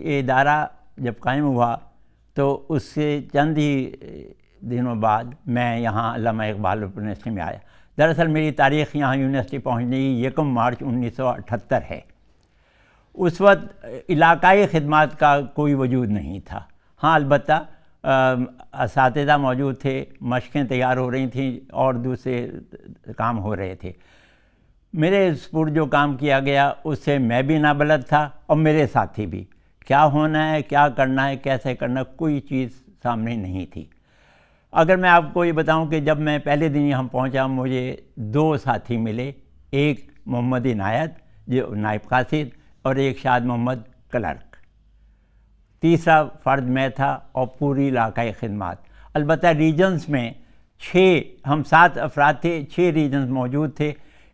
یہ ادارہ جب قائم ہوا تو اس سے چند ہی دنوں بعد میں یہاں علامہ اقبال یونیورسٹی میں آیا۔ دراصل میری تاریخ یہاں یونیورسٹی پہنچنے کی 1 مارچ 1978 ہے۔ اس وقت علاقائی خدمات کا کوئی وجود نہیں تھا۔ ہاں البتہ اساتذہ موجود تھے، مشقیں تیار ہو رہی تھیں اور دوسرے کام ہو رہے تھے۔ میرے سپرد جو کام کیا گیا اس سے میں بھی نابلد تھا اور میرے ساتھی بھی۔ کیا ہونا ہے، کیا کرنا ہے، کیسے کرنا ہے، کوئی چیز سامنے نہیں تھی۔ اگر میں آپ کو یہ بتاؤں کہ جب میں پہلے دن یہاں پہنچا مجھے 2 ساتھی ملے، ایک محمد عنایت جو نائب قاصد اور ایک شاد محمد کلرک، تیسرا فرد میں تھا اور پوری علاقائی خدمات۔ البتہ ریجنز میں 7 افراد تھے، 6 ریجنز موجود تھے۔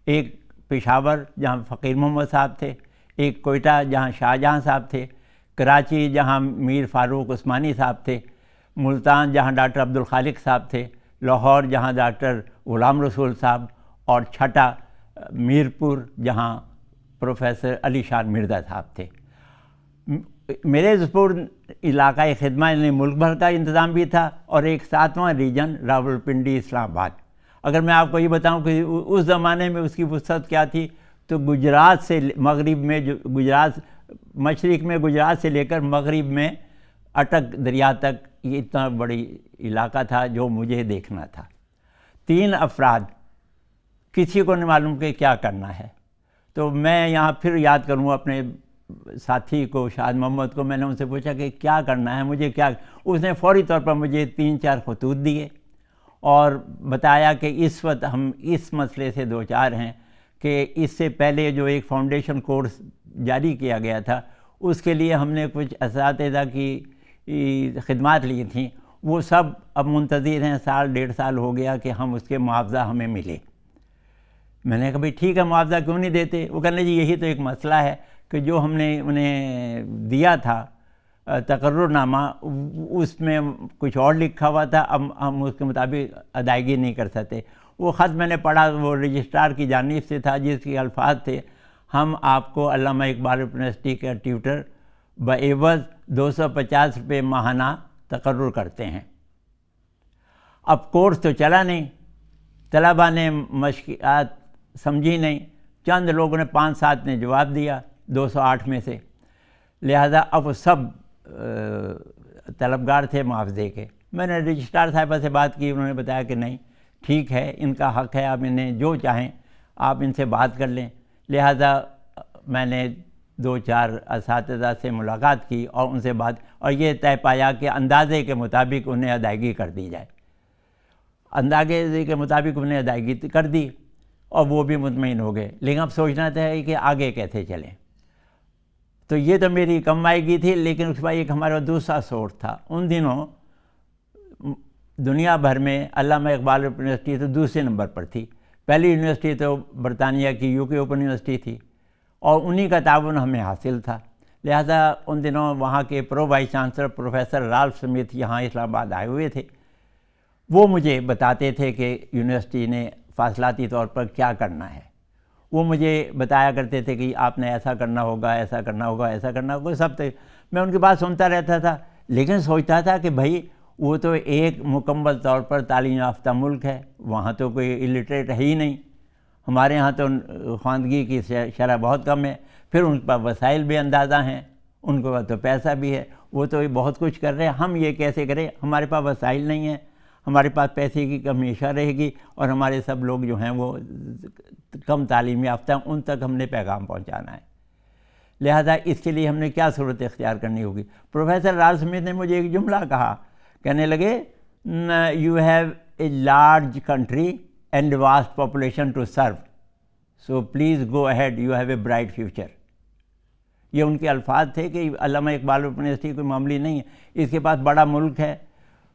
ایک پشاور جہاں فقیر محمد صاحب تھے، ایک کوئٹہ جہاں شاہجہاں صاحب تھے، کراچی جہاں میر فاروق عثمانی صاحب تھے، ملتان جہاں ڈاکٹر عبدالخالق صاحب تھے، لاہور جہاں ڈاکٹر غلام رسول صاحب، اور چھٹا میرپور جہاں پروفیسر علی شان مرزا صاحب تھے۔ میرے سپرد علاقائی خدمات نے ملک بھر کا انتظام بھی تھا اور ایک 7واں ریجن راولپنڈی اسلام آباد۔ اگر میں آپ کو یہ بتاؤں کہ اس زمانے میں اس کی وسعت کیا تھی تو گجرات سے مغرب میں مشرق میں گجرات سے لے کر مغرب میں اٹک دریا تک یہ اتنا بڑی علاقہ تھا جو مجھے دیکھنا تھا۔ 3 افراد، کسی کو نہیں معلوم کہ کیا کرنا ہے۔ تو میں یہاں پھر یاد کروں اپنے ساتھی کو، شاد محمد کو، میں نے ان سے پوچھا کہ کیا کرنا ہے مجھے، کیا؟ اس نے فوری طور پر مجھے 3-4 خطوط دیے اور بتایا کہ اس وقت ہم اس مسئلے سے دوچار ہیں کہ اس سے پہلے جو ایک فاؤنڈیشن کورس جاری کیا گیا تھا اس کے لیے ہم نے کچھ اساتذہ کی خدمات لی تھیں، وہ سب اب منتظر ہیں، 1.5 سال ہو گیا کہ ہم اس کے معاوضہ ہمیں ملے۔ میں نے کہا بھئی ٹھیک ہے، معاوضہ کیوں نہیں دیتے؟ وہ کہنے جی یہی تو ایک مسئلہ ہے کہ جو ہم نے انہیں دیا تھا تقرر نامہ اس میں کچھ اور لکھا ہوا تھا، اب ہم اس کے مطابق ادائیگی نہیں کر سکتے۔ وہ خط میں نے پڑھا، وہ رجسٹرار کی جانب سے تھا جس کے الفاظ تھے ہم آپ کو علامہ اقبال یونیورسٹی کا ٹیوٹر بعوض 250 روپے ماہانہ تقرر کرتے ہیں۔ اب کورس تو چلا نہیں، طلباء نے مشکلات سمجھی نہیں، چند لوگوں نے 5-7 نے جواب دیا 208 میں سے، لہذا اب وہ سب طلبگار تھے معاوضے کے۔ میں نے رجسٹرار صاحبہ سے بات کی، انہوں نے بتایا کہ نہیں ٹھیک ہے، ان کا حق ہے، آپ انہیں جو چاہیں آپ ان سے بات کر لیں۔ لہذا میں نے 2-4 اساتذہ سے ملاقات کی اور ان سے بات، اور یہ طے پایا کہ اندازے کے مطابق انہیں ادائیگی کر دی جائے۔ اندازے کے مطابق انہیں ادائیگی کر دی اور وہ بھی مطمئن ہو گئے، لیکن اب سوچنا تھا کہ آگے کیسے چلیں۔ تو یہ تو میری کم آئیگی تھی، لیکن اس کے بعد ایک ہمارا دوسرا سورس تھا۔ ان دنوں دنیا بھر میں علامہ اقبال یونیورسٹی تو دوسرے نمبر پر تھی، پہلی یونیورسٹی تو برطانیہ کی UK اوپن یونیورسٹی تھی اور انہی کا تعاون ہمیں حاصل تھا۔ لہذا ان دنوں وہاں کے vice chancellor professor Ralph Smith یہاں اسلام آباد آئے ہوئے تھے۔ وہ مجھے بتاتے تھے کہ یونیورسٹی نے فاصلاتی طور پر کیا کرنا ہے۔ وہ مجھے بتایا کرتے تھے کہ آپ نے ایسا کرنا ہوگا، ایسا کرنا ہوگا، ایسا کرنا ہوگا، سب میں ان کی بات سنتا رہتا تھا، لیکن سوچتا تھا کہ بھائی وہ تو ایک مکمل طور پر تعلیم یافتہ ملک ہے، وہاں تو کوئی الٹریٹ ہے ہی نہیں، ہمارے ہاں تو خواندگی کی شرح بہت کم ہے، پھر ان کے پاس وسائل بے اندازہ ہیں، ان کے پاس تو پیسہ بھی ہے، وہ تو بہت کچھ کر رہے ہیں، ہم یہ کیسے کریں؟ ہمارے پاس وسائل نہیں ہیں، ہمارے پاس پیسے کی کمی ہمیشہ رہے گی، اور ہمارے سب لوگ جو ہیں وہ کم تعلیم یافتہ ہیں، ان تک ہم نے پیغام پہنچانا ہے۔ لہذا اس کے لیے ہم نے کیا صورت اختیار کرنی ہوگی؟ پروفیسر رالف سمتھ نے مجھے ایک جملہ کہا، کہنے لگے you have a large country and vast population to serve, so please go ahead, you have a bright future. یہ ان کے الفاظ تھے کہ علامہ اقبال یونیورسٹی کوئی معاملی نہیں ہے، اس کے پاس بڑا ملک ہے،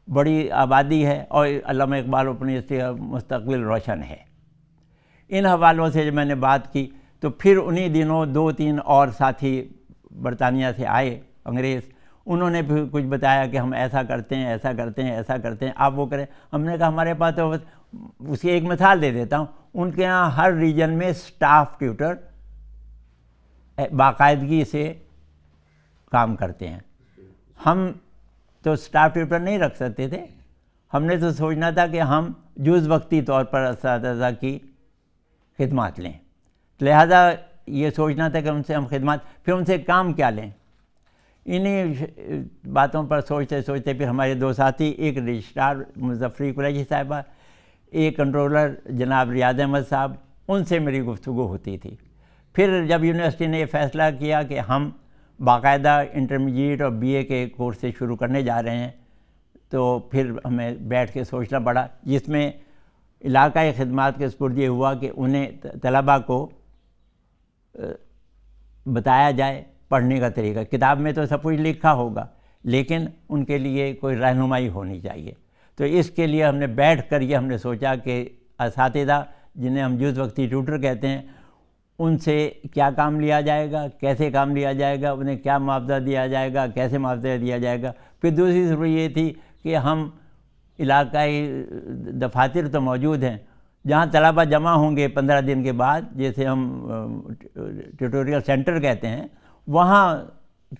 بڑی آبادی ہے، اور علامہ اقبال یونیورسٹی کا مستقبل روشن ہے۔ ان حوالوں سے جب میں نے بات کی تو پھر انہی دنوں 2-3 اور ساتھی برطانیہ سے آئے انگریز، انہوں نے بھی کچھ بتایا کہ ہم ایسا کرتے ہیں، ایسا کرتے ہیں، ایسا کرتے ہیں، آپ وہ کریں۔ ہم نے کہا ہمارے پاس تو اس کی ایک مثال دے دیتا ہوں، ان کے یہاں ہر ریجن میں سٹاف ٹیوٹر باقاعدگی سے کام کرتے ہیں. ہم تو اسٹاف ٹیوٹر نہیں رکھ سکتے تھے, ہم نے تو سوچنا تھا کہ ہم جز وقتی طور پر اساتذہ کی خدمات لیں, لہذا یہ سوچنا تھا کہ ان سے ہم خدمات, پھر ان سے کام کیا لیں. انہیں باتوں پر سوچتے سوچتے پھر ہمارے دو ساتھی, ایک رجسٹرار مظفری قریشی صاحبہ, ایک کنٹرولر جناب ریاض احمد صاحب, ان سے میری گفتگو ہوتی تھی. پھر جب یونیورسٹی نے یہ فیصلہ کیا کہ ہم باقاعدہ انٹرمیڈیٹ اور بی اے کے کورسز شروع کرنے جا رہے ہیں, تو پھر ہمیں بیٹھ کے سوچنا پڑا, جس میں علاقائی خدمات کے سپرد یہ ہوا کہ انہیں طلباء کو بتایا جائے پڑھنے کا طریقہ. کتاب میں تو سب کچھ لکھا ہوگا, لیکن ان کے لیے کوئی رہنمائی ہونی چاہیے. تو اس کے لیے ہم نے بیٹھ کر یہ ہم نے سوچا کہ اساتذہ جنہیں ہم جز وقتی ٹیوٹر کہتے ہیں, ان سے کیا کام لیا جائے گا, کیسے کام لیا جائے گا, انہیں کیا معاوضہ دیا جائے گا, کیسے معاوضہ دیا جائے گا. پھر دوسری ضروری یہ تھی کہ ہم علاقائی دفاتر تو موجود ہیں, جہاں طلباء جمع ہوں گے 15 دن کے بعد, جیسے ہم ٹیوٹوریل سینٹر کہتے ہیں, وہاں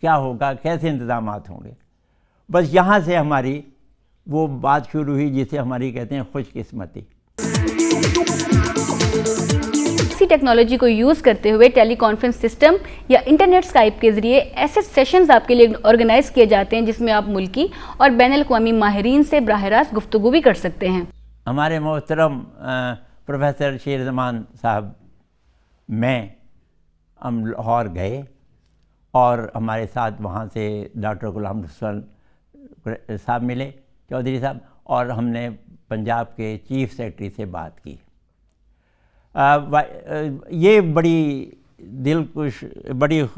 کیا ہوگا, کیسے انتظامات ہوں گے. بس یہاں سے ہماری وہ بات شروع ہوئی جسے ہماری کہتے ہیں خوش قسمتی. اسی ٹیکنالوجی کو یوز کرتے ہوئے ٹیلی کانفرنس سسٹم یا انٹرنیٹ اسکائپ کے ذریعے ایسے سیشنز آپ کے لیے آرگنائز کیے جاتے ہیں جس میں آپ ملکی اور بین الاقوامی ماہرین سے براہ راست گفتگو بھی کر سکتے ہیں. ہمارے محترم پروفیسر شیر زمان صاحب میں ہم لاہور گئے, اور ہمارے ساتھ وہاں سے ڈاکٹر غلام رسول صاحب ملے, چودھری صاحب, اور ہم نے پنجاب کے چیف سیکرٹری سے بات کی. یہ بڑی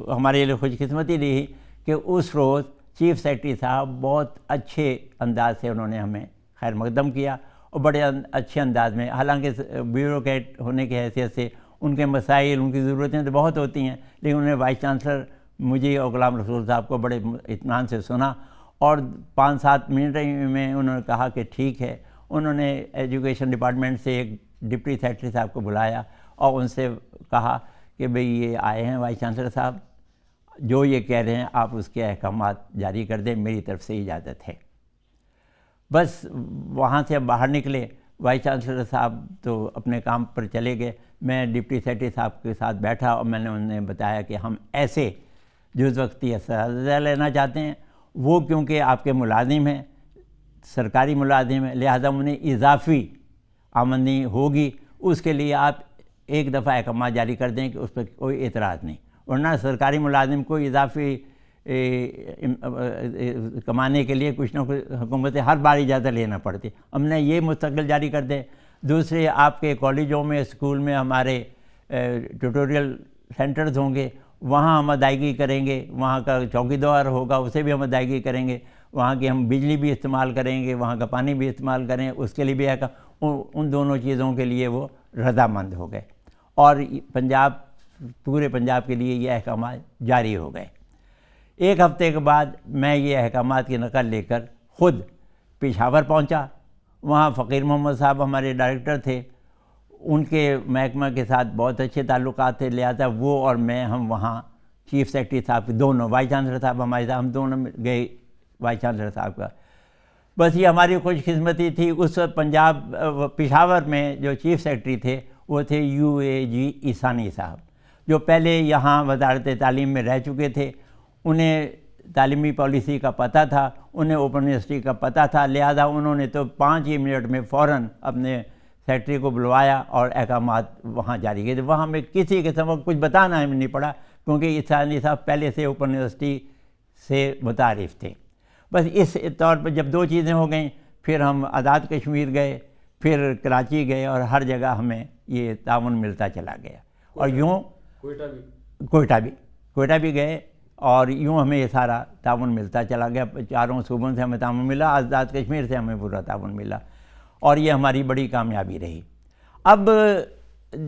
ہمارے لیے خوش قسمتی رہی کہ اس روز چیف سیکرٹری صاحب بہت اچھے انداز سے انہوں نے ہمیں خیر مقدم کیا, اور بڑے اچھے انداز میں, حالانکہ بیوروکریٹ ہونے کی حیثیت سے ان کے مسائل, ان کی ضرورتیں تو بہت ہوتی ہیں, لیکن انہوں نے وائس چانسلر مجھے اور غلام رسول صاحب کو بڑے اطمینان سے سنا, اور 5-7 منٹ میں انہوں نے کہا کہ ٹھیک ہے. انہوں نے ایجوکیشن ڈپارٹمنٹ سے ایک ڈپٹی سیکرٹری صاحب کو بلایا اور ان سے کہا کہ بھئی یہ آئے ہیں وائس چانسلر صاحب, جو یہ کہہ رہے ہیں آپ اس کے احکامات جاری کر دیں, میری طرف سے اجازت ہے. بس وہاں سے باہر نکلے, وائس چانسلر صاحب تو اپنے کام پر چلے گئے, میں ڈپٹی سیکرٹری صاحب کے ساتھ بیٹھا, اور میں نے انہیں بتایا کہ ہم ایسے جز وقتی اساتذہ لینا چاہتے ہیں, وہ کیونکہ آپ کے ملازم ہیں, سرکاری ملازم ہیں, لہذا انہیں اضافی آمدنی ہوگی, اس کے لیے آپ ایک دفعہ احکامات جاری کر دیں کہ اس پہ کوئی اعتراض نہیں, ورنہ سرکاری ملازم کو اضافی کمانے کے لیے کچھ نہ کچھ حکومتیں ہر بار اجازت لینا پڑتی. ہم نے یہ مستقل جاری کر دیں. دوسرے, آپ کے کالجوں میں, اسکول میں ہمارے ٹیوٹوریل سینٹرز ہوں گے, وہاں ہم ادائیگی کریں گے, وہاں کا چوکی دار ہوگا اسے بھی ہم ادائیگی کریں گے, وہاں کی ہم بجلی بھی استعمال کریں گے, وہاں کا پانی بھی استعمال کریں, اس کے لیے بھی ان دونوں چیزوں کے لیے وہ رضامند ہو گئے, اور پورے پنجاب کے لیے یہ احکامات جاری ہو گئے. ایک ہفتے کے بعد میں یہ احکامات کی نقل لے کر خود پشاور پہنچا. وہاں فقیر محمد صاحب ہمارے ڈائریکٹر تھے, ان کے محکمہ کے ساتھ بہت اچھے تعلقات تھے, لہذا وہ اور میں ہم وہاں چیف سیکرٹری صاحب دونوں, وائس چانسلر صاحب ہمارے ساتھ, ہم دونوں گئے وائس چانسلر صاحب کا. بس یہ ہماری خوش قسمتی تھی. اس وقت پشاور میں جو چیف سیکرٹری تھے وہ تھے UAG عیسانی صاحب, جو پہلے یہاں وزارت تعلیم میں رہ چکے تھے. انہیں تعلیمی پالیسی کا پتہ تھا, انہیں اوپن یونیورسٹی کا پتہ تھا, لہذا انہوں نے تو 5 ہی منٹ میں فوراً اپنے سیکرٹری کو بلوایا اور احکامات وہاں جاری کیے. وہاں ہمیں کسی قسم کا کچھ بتانا ہمیں نہیں پڑا, کیونکہ عیسانی صاحب پہلے سے اوپن یونیورسٹی سے متعارف تھے. بس اس طور پر جب 2 چیزیں ہو گئیں, پھر ہم آزاد کشمیر گئے, پھر کراچی گئے, اور ہر جگہ ہمیں یہ تعاون ملتا چلا گیا. اور یوں کوئٹہ بھی گئے, اور یوں ہمیں یہ سارا تعاون ملتا چلا گیا. 4 صوبوں سے ہمیں تعاون ملا, آزاد کشمیر سے ہمیں پورا تعاون ملا, اور یہ ہماری بڑی کامیابی رہی. اب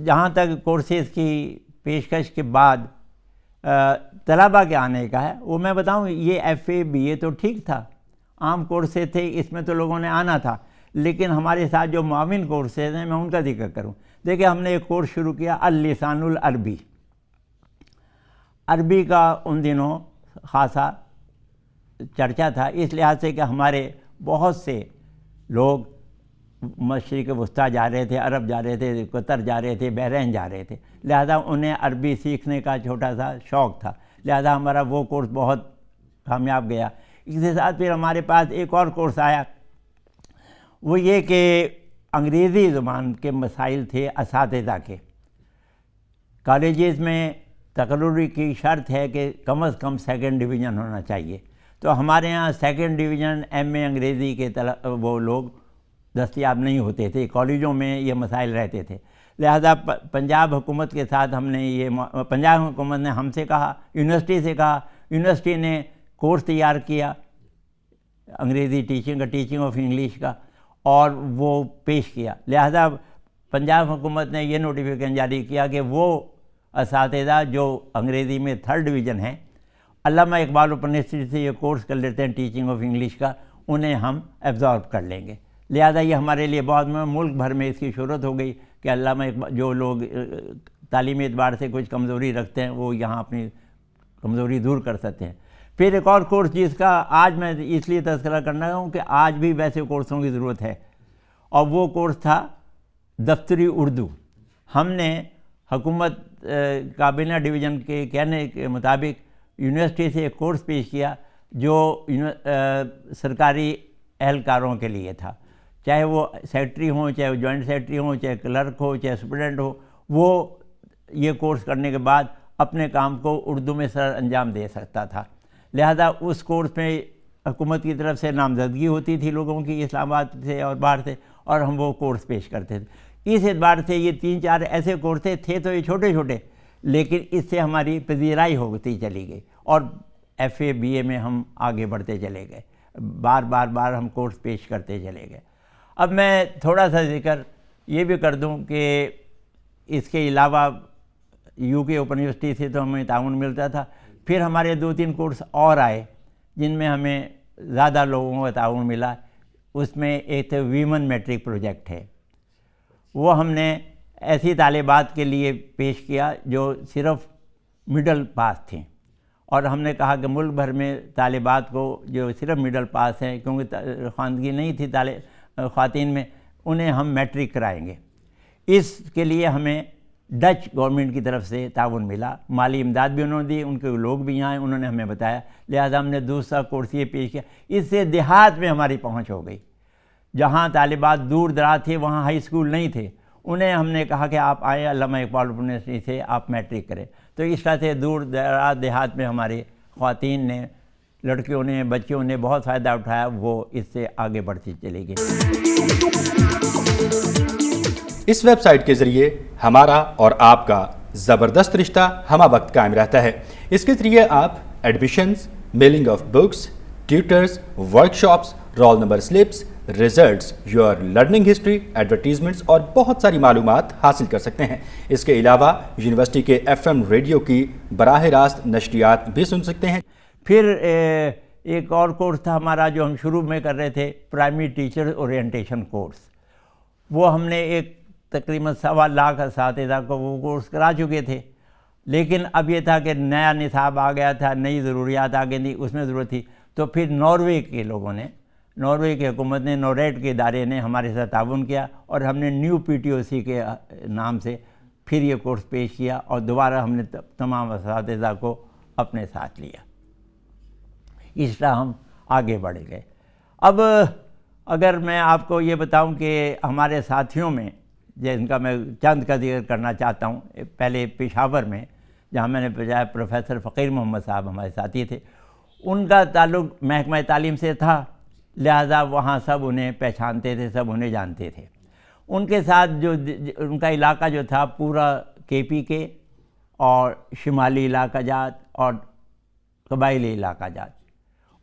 جہاں تک کورسز کی پیشکش کے بعد طلباء کے آنے کا ہے, وہ میں بتاؤں, یہ FA BA تو ٹھیک تھا, عام کورسز تھے, اس میں تو لوگوں نے آنا تھا, لیکن ہمارے ساتھ جو معاون کورسز ہیں میں ان کا ذکر کروں. دیکھیں, ہم نے ایک کورس شروع کیا اللسان العربی. عربی کا ان دنوں خاصا چرچا تھا، اس لحاظ سے کہ ہمارے بہت سے لوگ مشرق وسطیٰ جا رہے تھے، عرب جا رہے تھے، قطر جا رہے تھے، بحرین جا رہے تھے، لہذا انہیں عربی سیکھنے کا چھوٹا سا شوق تھا، لہذا ہمارا وہ کورس بہت کامیاب گیا۔ اس کے ساتھ پھر ہمارے پاس ایک اور کورس آیا، وہ یہ کہ انگریزی زبان کے مسائل تھے اساتذہ کے۔ کالجز میں تقرری کی شرط ہے کہ کم از کم سیکنڈ ڈویژن ہونا چاہیے، تو ہمارے ہاں سیکنڈ ڈویژن ایم اے انگریزی کے وہ لوگ دستیاب نہیں ہوتے تھے، کالجوں میں یہ مسائل رہتے تھے، لہذا پنجاب حکومت کے ساتھ ہم نے پنجاب حکومت نے ہم سے کہا، یونیورسٹی سے کہا، یونیورسٹی نے کورس تیار کیا انگریزی ٹیچنگ کا، ٹیچنگ آف انگلش کا، اور وہ پیش کیا، لہذا پنجاب حکومت نے یہ نوٹیفیکیشن جاری کیا کہ وہ اساتذہ جو انگریزی میں 3rd ڈویژن ہیں، علامہ اقبال اوپن یونیورسٹی سے یہ کورس کر لیتے ہیں ٹیچنگ آف انگلش کا، انہیں ہم ایبزارب کر لیں گے، لہذا یہ ہمارے لیے بہت ملک بھر میں اس کی شہرت ہو گئی کہ علامہ اقبال جو لوگ تعلیمی اعتبار سے کچھ کمزوری رکھتے ہیں وہ یہاں اپنی کمزوری دور کر سکتے ہیں۔ پھر ایک اور کورس جس کا آج میں اس لیے تذکرہ کرنا ہوں کہ آج بھی ویسے کورسوں کی ضرورت ہے، اور وہ کورس تھا دفتری اردو۔ ہم نے حکومت کابینہ ڈویژن کے کہنے کے مطابق یونیورسٹی سے ایک کورس پیش کیا جو سرکاری اہلکاروں کے لیے تھا، چاہے وہ سیکرٹری ہوں، چاہے وہ جوائنٹ سیکرٹری ہوں، چاہے کلرک ہو، چاہے سپرنٹینڈنٹ ہو، وہ یہ کورس کرنے کے بعد اپنے کام کو اردو میں سر انجام دے سکتا تھا، لہذا اس کورس میں حکومت کی طرف سے نامزدگی ہوتی تھی لوگوں کی اسلام آباد سے اور باہر سے، اور ہم وہ کورس پیش کرتے تھے۔ اس اعتبار سے یہ 3-4 ایسے کورس تھے تو یہ چھوٹے چھوٹے، لیکن اس سے ہماری پذیرائی ہوتی چلی گئی، اور ایف اے بی اے میں ہم آگے بڑھتے چلے گئے، بار ہم کورس پیش کرتے چلے گئے۔ اب میں تھوڑا سا ذکر یہ بھی کر دوں کہ اس کے علاوہ یو کے اوپن یونیورسٹی سے تو ہمیں تعاون ملتا تھا، پھر ہمارے 2-3 کورس اور آئے جن میں ہمیں زیادہ لوگوں کا تعاون ملا۔ اس میں ایک تو ویمن میٹرک پروجیکٹ ہے، وہ ہم نے ایسی طالبات کے لیے پیش کیا جو صرف مڈل پاس تھیں، اور ہم نے کہا کہ ملک بھر میں طالبات کو جو صرف مڈل پاس ہیں، کیونکہ خواندگی نہیں تھی خواتین میں، انہیں ہم میٹرک کرائیں گے۔ اس کے لیے ہمیں ڈچ گورنمنٹ کی طرف سے تعاون ملا، مالی امداد بھی انہوں نے دی، ان کے لوگ بھی یہاں ہیں، انہوں نے ہمیں بتایا، لہذا ہم نے دوسرا کورس یہ پیش کیا۔ اس سے دیہات میں ہماری پہنچ ہو گئی، جہاں طالبات دور دراز تھے، وہاں ہائی اسکول نہیں تھے، انہیں ہم نے کہا کہ آپ آئیں علامہ اقبال اوپن یونیورسٹی سے آپ میٹرک کریں، تو اس طرح سے دور دراز دیہات میں ہمارے خواتین نے، لڑکیوں نے، بچیوں نے بہت فائدہ اٹھایا، وہ اس سے آگے بڑھتی چلی گئی۔ اس ویب سائٹ کے ذریعے ہمارا اور آپ کا زبردست رشتہ ہمہ وقت قائم رہتا ہے۔ اس کے ذریعے آپ admissions, mailing of books, tutors, workshops, roll number slips, results, your learning history, advertisements اور بہت ساری معلومات حاصل کر سکتے ہیں۔ اس کے علاوہ یونیورسٹی کے FM ریڈیو کی براہ راست نشریات بھی سن سکتے ہیں۔ پھر ایک اور کورس تھا ہمارا جو ہم شروع میں کر رہے تھے، پرائمری ٹیچر اورینٹیشن کورس، وہ ہم نے ایک تقریباً 1.25 لاکھ اساتذہ کو وہ کورس کرا چکے تھے، لیکن اب یہ تھا کہ نیا نصاب آ گیا تھا، نئی ضروریات آ گئی تھیں، اس میں ضرورت تھی، تو پھر ناروے کے لوگوں نے، ناروے کی حکومت نے، نوریٹ کے ادارے نے ہمارے ساتھ تعاون کیا، اور ہم نے نیو PTOC کے نام سے پھر یہ کورس پیش کیا، اور دوبارہ ہم نے تمام اساتذہ کو اپنے ساتھ لیا۔ اس طرح ہم آگے بڑھ گئے۔ اب اگر میں آپ کو یہ بتاؤں کہ ہمارے ساتھیوں میں جن کا میں چند کا ذکر کرنا چاہتا ہوں، پہلے پشاور میں جہاں میں نے پہنچایا، پروفیسر فقیر محمد صاحب ہمارے ساتھی تھے، ان کا تعلق محکمہ تعلیم سے تھا، لہذا وہاں سب انہیں پہچانتے تھے، سب انہیں جانتے تھے۔ ان کے ساتھ جو ان کا علاقہ جو تھا پورا KP کے اور شمالی علاقہ جات اور قبائلی علاقہ جات،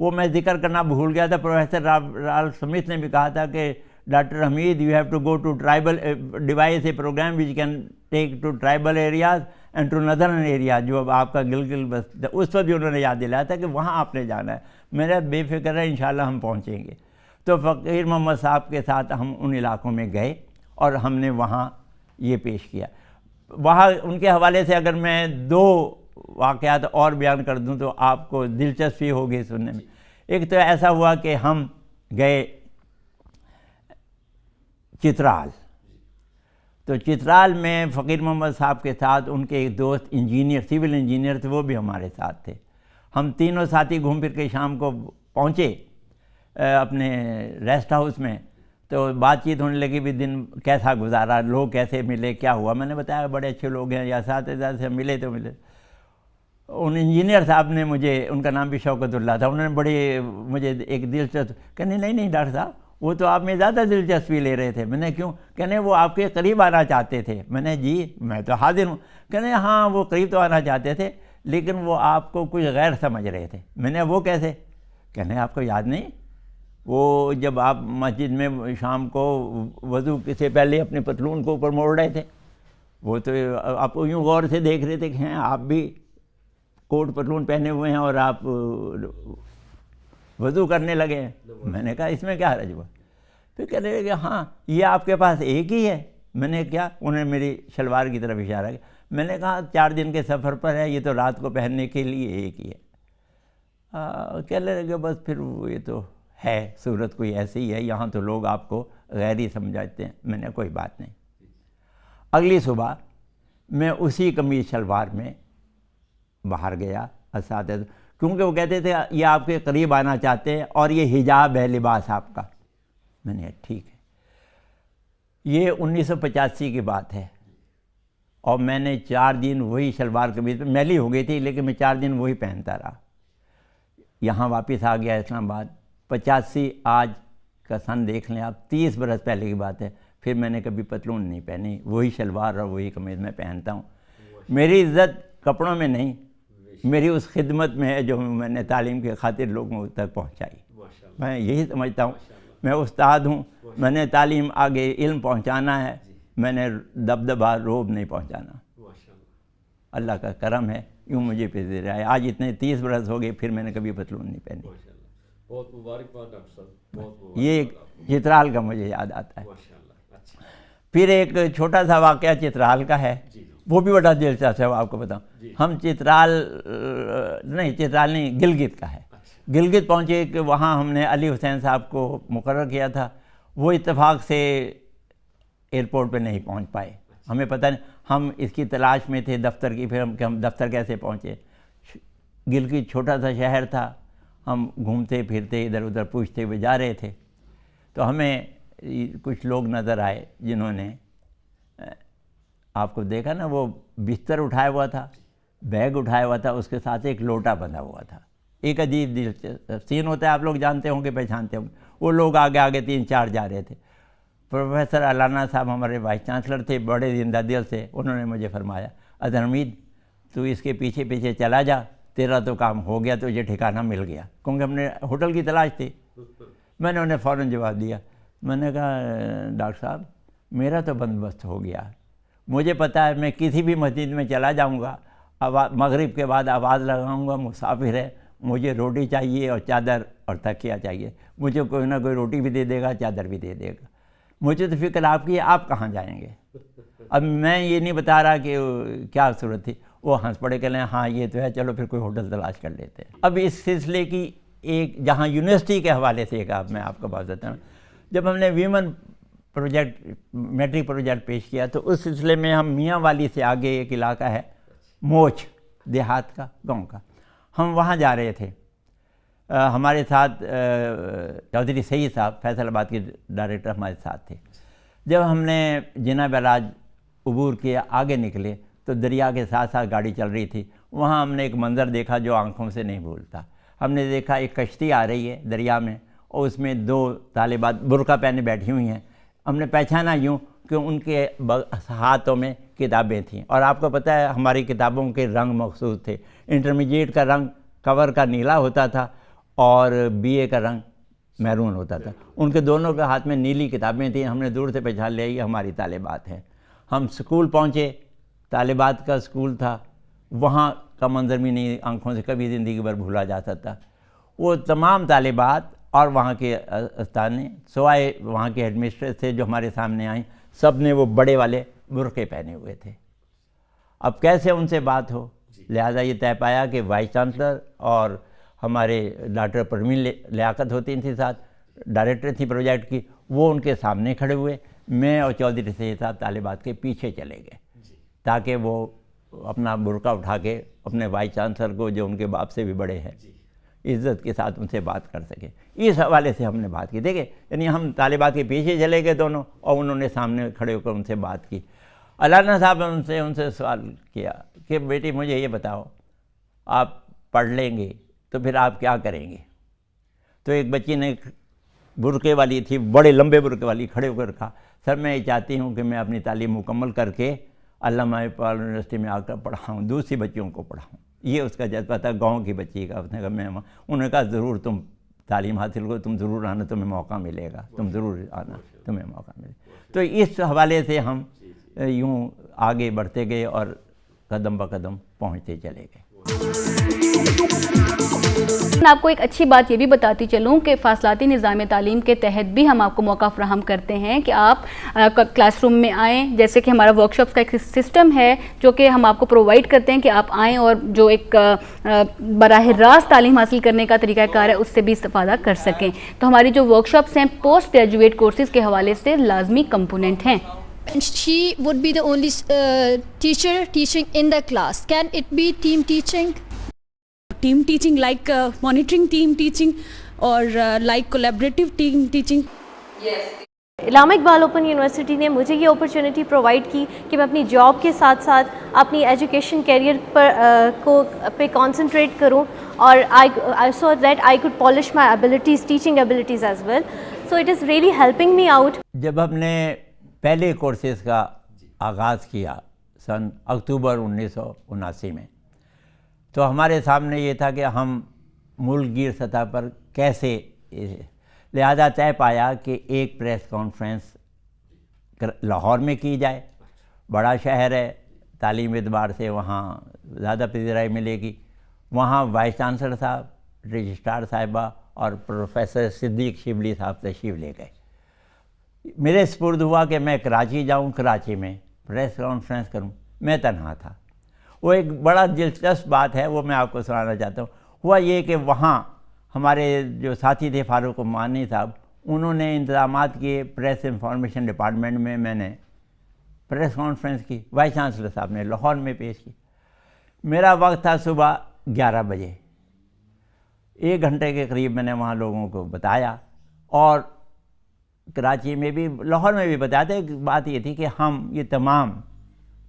وہ میں ذکر کرنا بھول گیا تھا۔ پروفیسر رالف سمتھ نے بھی کہا تھا کہ doctor Hamid you have to go to tribal device a program which can take to tribal areas and to northern area, جو اب آپ کا گلگل بس، اس وقت بھی انہوں نے یاد دلایا تھا کہ وہاں آپ نے جانا ہے۔ میرا بے فکر ہے انشاءاللہ ہم پہنچیں گے۔ تو فقیر محمد صاحب کے ساتھ ہم ان علاقوں میں گئے اور ہم نے وہاں یہ پیش کیا۔ وہاں ان کے حوالے سے اگر میں 2 واقعات اور بیان کر دوں تو آپ کو دلچسپی ہوگی سننے میں۔ ایک تو ایسا ہوا کہ ہم گئے چترال، تو چترال میں فقیر محمد صاحب کے ساتھ ان کے ایک دوست انجینئر، سول انجینئر تھے، وہ بھی ہمارے ساتھ تھے. ہم تینوں ساتھی گھوم پھر کے شام کو پہنچے اپنے ریسٹ ہاؤس میں. تو بات چیت ہونے لگی بھی دن کیسا گزارا، لوگ کیسے ملے، کیا ہوا. میں نے بتایا بڑے اچھے لوگ ہیں، یا اساتذہ سے ملے تو ملے. ان انجینئر صاحب نے مجھے، ان کا نام بھی شوکت اللہ تھا، انہوں نے بڑے مجھے ایک دلچسپ کہنے نہیں ڈاکٹر صاحب وہ تو آپ میں زیادہ دلچسپی لے رہے تھے. میں نے کیوں؟ کہنے وہ آپ کے قریب آنا چاہتے تھے. میں نے جی میں تو حاضر ہوں. کہنے ہاں وہ قریب تو آنا چاہتے تھے لیکن وہ آپ کو کچھ غیر سمجھ رہے تھے. میں نے وہ کیسے؟ کہنے آپ کو یاد نہیں وہ جب آپ مسجد میں شام کو وضو سے پہلے اپنے پتلون کو اوپر موڑ رہے تھے، وہ تو آپ یوں غور سے دیکھ رہے تھے کہ ہیں آپ بھی کوٹ پتلون پہنے ہوئے ہیں اور آپ وضو کرنے لگے ہیں. میں نے کہا اس میں کیا حرج ہوا؟ پھر کہنے لگے کہ ہاں یہ آپ کے پاس ایک ہی ہے. میں نے کیا؟ انہوں نے میری شلوار کی طرف اشارہ کیا. میں نے کہا 4 دن کے سفر پر ہے، یہ تو رات کو پہننے کے لیے ایک ہی ہے. کہنے لگے بس پھر یہ تو ہے صورت کوئی ایسی ہے، یہاں تو لوگ آپ کو غیر ہی سمجھاتے ہیں. میں نے کوئی بات نہیں. اگلی صبح میں اسی قمیض شلوار میں باہر گیا اساتذہ، کیونکہ وہ کہتے تھے یہ آپ کے قریب آنا چاہتے ہیں اور یہ حجاب ہے لباس آپ کا. میں نے ٹھیک ہے. یہ 1985 کی بات ہے اور میں نے 4 دن وہی شلوار قمیض پہ، میلی ہو گئی تھی لیکن میں 4 دن وہی پہنتا رہا. یہاں واپس آ گیا اسلام آباد. 85 آج کا سن دیکھ لیں آپ، 30 برس پہلے کی بات ہے. پھر میں نے کبھی پتلون نہیں پہنی، وہی شلوار اور وہی قمیض میں پہنتا ہوں. میری عزت کپڑوں میں نہیں، میری اس خدمت میں ہے جو میں نے تعلیم کی خاطر لوگوں تک پہنچائی. میں یہی سمجھتا ہوں میں استاد ہوں، میں نے تعلیم آگے علم پہنچانا ہے، میں نے دبدبہ روب نہیں پہنچانا. اللہ کا کرم ہے یوں مجھے پیش رہا ہے. آج اتنے 30 برس ہو گئے پھر میں نے کبھی پتلون نہیں پہنی. بہت مبارکباد ڈاکٹر صاحب، بہت یہ چترال کا مجھے یاد آتا ہے. پھر ایک چھوٹا سا واقعہ چترال کا ہے، وہ بھی بڑا دلچسپ ہے، وہ آپ کو بتاؤں. ہم چترال نہیں گلگت کا ہے. گلگت پہنچے کہ وہاں ہم نے علی حسین صاحب کو مقرر کیا تھا. وہ اتفاق سے ایئرپورٹ پہ نہیں پہنچ پائے. ہمیں پتہ نہیں، ہم اس کی تلاش میں تھے دفتر کی. پھر ہم دفتر کیسے پہنچے. گلگت چھوٹا سا شہر تھا، ہم گھومتے پھرتے ادھر ادھر پوچھتے ہوئے جا رہے تھے تو ہمیں کچھ لوگ نظر آئے جنہوں نے آپ کو دیکھا نا، وہ بستر اٹھایا ہوا تھا، بیگ اٹھایا ہوا تھا، اس کے ساتھ ایک لوٹا بندھا ہوا تھا. ایک عجیب دلچسپ سین ہوتا ہے، آپ لوگ جانتے ہوں گے، پہچانتے ہوں گے. وہ لوگ آگے آگے 3-4 جا رہے تھے. پروفیسر علانہ صاحب ہمارے وائس چانسلر تھے، بڑے زندہ دل سے. انہوں نے مجھے فرمایا اظہر حمید تو اس کے پیچھے پیچھے چلا جا، تیرا تو کام ہو گیا، تجھے ٹھکانہ مل گیا. کیونکہ ہم نے ہوٹل کی تلاش تھی. میں نے انہیں فوراً جواب دیا. میں نے کہا ڈاکٹر صاحب میرا تو بندوبست ہو گیا، مجھے پتہ ہے میں کسی بھی مسجد میں چلا جاؤں گا، مغرب کے بعد آواز لگاؤں گا مسافر ہے، مجھے روٹی چاہیے اور چادر اور تکیہ چاہیے. مجھے کوئی نہ کوئی روٹی بھی دے دے گا، چادر بھی دے دے گا. مجھے تو فکر آپ کی ہے آپ کہاں جائیں گے. اب میں یہ نہیں بتا رہا کہ کیا صورت تھی. وہ ہنس پڑے کہ ہاں یہ تو ہے، چلو پھر کوئی ہوٹل تلاش کر لیتے ہیں. اب اس سلسلے کی ایک جہاں یونیورسٹی کے حوالے سے ایک میں آپ کو بات بتاتا ہوں. جب ہم نے ویمن پروجیکٹ میٹرک پروجیکٹ پیش کیا تو اس سلسلے میں ہم میاں والی سے آگے ایک علاقہ ہے موچ دیہات کا، گاؤں کا، ہم وہاں جا رہے تھے. ہمارے ساتھ چودھری سید صاحب فیصل آباد کے ڈائریکٹر ہمارے ساتھ تھے. جب ہم نے جناب براج عبور کیا آگے نکلے تو دریا کے ساتھ ساتھ گاڑی چل رہی تھی. وہاں ہم نے ایک منظر دیکھا جو آنکھوں سے نہیں بھولتا. ہم نے دیکھا ایک کشتی آ رہی ہے دریا میں اور اس میں 2 طالبات برقع پہنے بیٹھی ہوئی ہیں. ہم نے پہچانا یوں کہ ان کے ہاتھوں میں کتابیں تھیں. اور آپ کو پتہ ہے ہماری کتابوں کے رنگ مخصوص تھے. انٹرمیڈیٹ کا رنگ کور کا نیلا ہوتا تھا اور BA کا رنگ میرون ہوتا تھا. ان کے دونوں کے ہاتھ میں نیلی کتابیں تھیں. ہم نے دور سے پہچان لیا یہ ہماری طالبات ہیں. ہم سکول پہنچے، طالبات کا سکول تھا. وہاں کا منظر بھی نہیں آنکھوں سے کبھی زندگی بھر بھولا جا سکتا. وہ تمام طالبات اور وہاں کے استاذ سوائے وہاں کے ہیڈ مسٹریس تھے جو ہمارے سامنے آئیں، سب نے وہ بڑے والے برقعے پہنے ہوئے تھے. اب کیسے ان سے بات ہو، لہٰذا یہ طے پایا کہ وائس چانسلر اور ہمارے ڈاکٹر پروین لیاقت ہوتی تھی ساتھ، ڈائریکٹر تھی پروجیکٹ کی، وہ ان کے سامنے کھڑے ہوئے، میں اور چودھری سید صاحب طالبات کے پیچھے چلے گئے تاکہ وہ اپنا برقع اٹھا کے اپنے وائس چانسلر کو جو ان کے باپ سے بھی بڑے ہیں عزت کے ساتھ ان سے بات کر سکے. اس حوالے سے ہم نے بات کی. دیکھیں یعنی ہم طالبات کے پیچھے چلے گئے دونوں اور انہوں نے سامنے کھڑے ہو کر ان سے بات کی. علامہ صاحب نے ان سے سوال کیا کہ بیٹی مجھے یہ بتاؤ آپ پڑھ لیں گے تو پھر آپ کیا کریں گے؟ تو ایک بچی نے برقعے والی تھی، بڑے لمبے برقعے والی، کھڑے ہو کر کہا سر میں یہ چاہتی ہوں کہ میں اپنی تعلیم مکمل کر کے علامہ اقبال یونیورسٹی میں آ کر پڑھاؤں، دوسری بچیوں کو پڑھاؤں. یہ اس کا جذبہ تھا گاؤں کی بچی کا. اس نے کہا انہوں نے کہا ضرور تم تعلیم حاصل کرو، تم ضرور آنا، تمہیں موقع ملے گا، تم ضرور آنا، تمہیں موقع ملے گا. تو اس حوالے سے ہم یوں آگے بڑھتے گئے اور قدم بقدم پہنچتے چلے گئے. میں آپ کو ایک اچھی بات یہ بھی بتاتی چلوں کہ فاصلاتی نظام تعلیم کے تحت بھی ہم آپ کو موقع فراہم کرتے ہیں کہ آپ کلاس روم میں آئیں. جیسے کہ ہمارا ورک شاپس کا ایک سسٹم ہے جو کہ ہم آپ کو پرووائڈ کرتے ہیں کہ آپ آئیں اور جو ایک براہ راست تعلیم حاصل کرنے کا طریقہ کار ہے اس سے بھی استفادہ کر سکیں. تو ہماری جو ورک شاپس ہیں پوسٹ گریجویٹ کورسز کے حوالے سے لازمی کمپوننٹ ہیں. And she would be the only teacher teaching in the class. Can it be team teaching? Team teaching like monitoring team teaching or like collaborative team teaching? Allama Iqbal open university نے مجھے یہ opportunity provide کی کہ میں اپنی job کے ساتھ ساتھ اپنی ایجوکیشن کیریئر پہ کانسنٹریٹ کروں اور I saw that I could polish my abilities, teaching abilities as well. So it is really helping me out. جب ہم نے پہلے کورسز کا آغاز کیا سن اکتوبر 1979 میں تو ہمارے سامنے یہ تھا کہ ہم ملک گیر سطح پر کیسے، لہذا طے پایا کہ ایک پریس کانفرنس لاہور میں کی جائے. بڑا شہر ہے، تعلیم اعتبار سے وہاں زیادہ پذیرائی ملے گی. وہاں وائس چانسلر صاحب، رجسٹرار صاحبہ اور پروفیسر صدیق شبلی صاحب تشریف لے گئے. میرے سپرد ہوا کہ میں کراچی جاؤں، کراچی میں پریس کانفرنس کروں. میں تنہا تھا. وہ ایک بڑا دلچسپ بات ہے، وہ میں آپ کو سنانا چاہتا ہوں. ہوا یہ کہ وہاں ہمارے جو ساتھی تھے فاروق عمانی صاحب، انہوں نے انتظامات کیے پریس انفارمیشن ڈپارٹمنٹ میں. میں نے پریس کانفرنس کی، وائس چانسلر صاحب نے لاہور میں پیش کی. میرا وقت تھا صبح 11 بجے. 1 گھنٹے کے قریب میں نے وہاں لوگوں کو بتایا اور کراچی میں بھی لاہور میں بھی بتایا تھا. ایک بات یہ تھی کہ ہم یہ تمام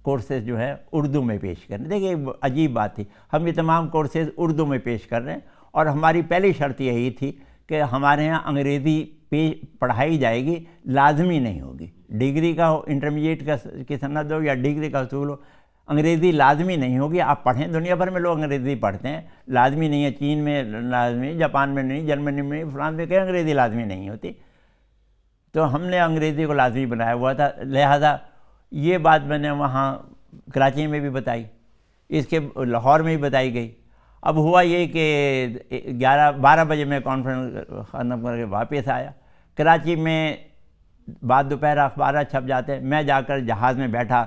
کورسز جو ہے اردو میں پیش کر رہے ہیں. دیکھیے عجیب بات تھی، ہم یہ تمام کورسز اردو میں پیش کر رہے ہیں اور ہماری پہلی شرط یہی تھی کہ ہمارے یہاں انگریزی پڑھائی جائے گی، لازمی نہیں ہوگی. ڈگری کا ہو، انٹرمیڈیٹ کی سند ہو یا ڈگری کا حصول ہو، انگریزی لازمی نہیں ہوگی. آپ پڑھیں، دنیا بھر میں لوگ انگریزی پڑھتے ہیں، لازمی نہیں ہے. چین میں لازمی، جاپان میں نہیں، جرمنی میں، فرانس میں کہیں انگریزی لازمی نہیں ہوتی. تو ہم نے انگریزی کو لازمی بنایا ہوا تھا. لہذا یہ بات میں نے وہاں کراچی میں بھی بتائی، اس کے لاہور میں بھی بتائی گئی. اب ہوا یہ کہ 12 بجے میں کانفرنس ختم کر کے واپس آیا. کراچی میں بعد دوپہر اخبارات چھپ جاتے ہیں. میں جا کر جہاز میں بیٹھا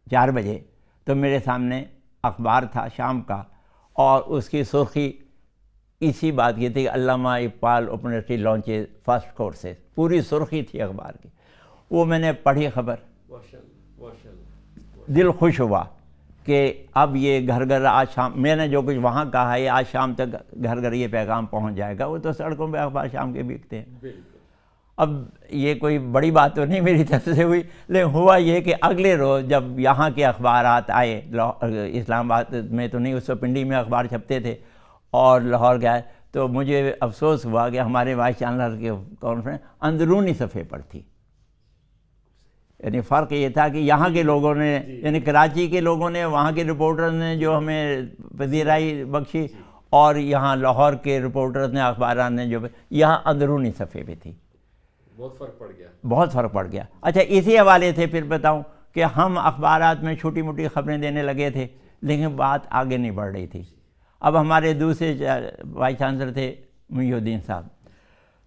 4 بجے تو میرے سامنے اخبار تھا شام کا اور اس کی سرخی اسی بات کی تھی کہ علامہ Iqbal open university launches first courses. پوری سرخی تھی اخبار کی. وہ میں نے پڑھی خبر، دل خوش ہوا کہ اب یہ گھر گھر آج شام، میں نے جو کچھ وہاں کہا ہے آج شام تک گھر گھر یہ پیغام پہنچ جائے گا. وہ تو سڑکوں پہ اخبار شام کے بکتے ہیں. اب یہ کوئی بڑی بات تو نہیں میری طرف سے ہوئی، لیکن ہوا یہ کہ اگلے روز جب یہاں کے اخبارات آئے، اسلام آباد میں تو نہیں، اس وقت پنڈی میں اخبار چھپتے تھے اور لاہور گئے، تو مجھے افسوس ہوا کہ ہمارے وائس چانسلر کے کانفرنس اندرونی صفحے پر تھی. یعنی فرق یہ تھا کہ یہاں کے لوگوں نے، یعنی کراچی کے لوگوں نے، وہاں کے رپورٹرز نے جو ہمیں پذیرائی بخشی اور یہاں لاہور کے رپورٹرز نے، اخبارات نے جو یہاں اندرونی صفحے پہ تھی. بہت فرق پڑ گیا، بہت فرق پڑ گیا. اچھا اسی حوالے سے پھر بتاؤں کہ ہم اخبارات میں چھوٹی موٹی خبریں دینے لگے تھے لیکن بات آگے نہیں بڑھ رہی تھی. اب ہمارے دوسرے وائس چانسلر تھے محی الدین صاحب.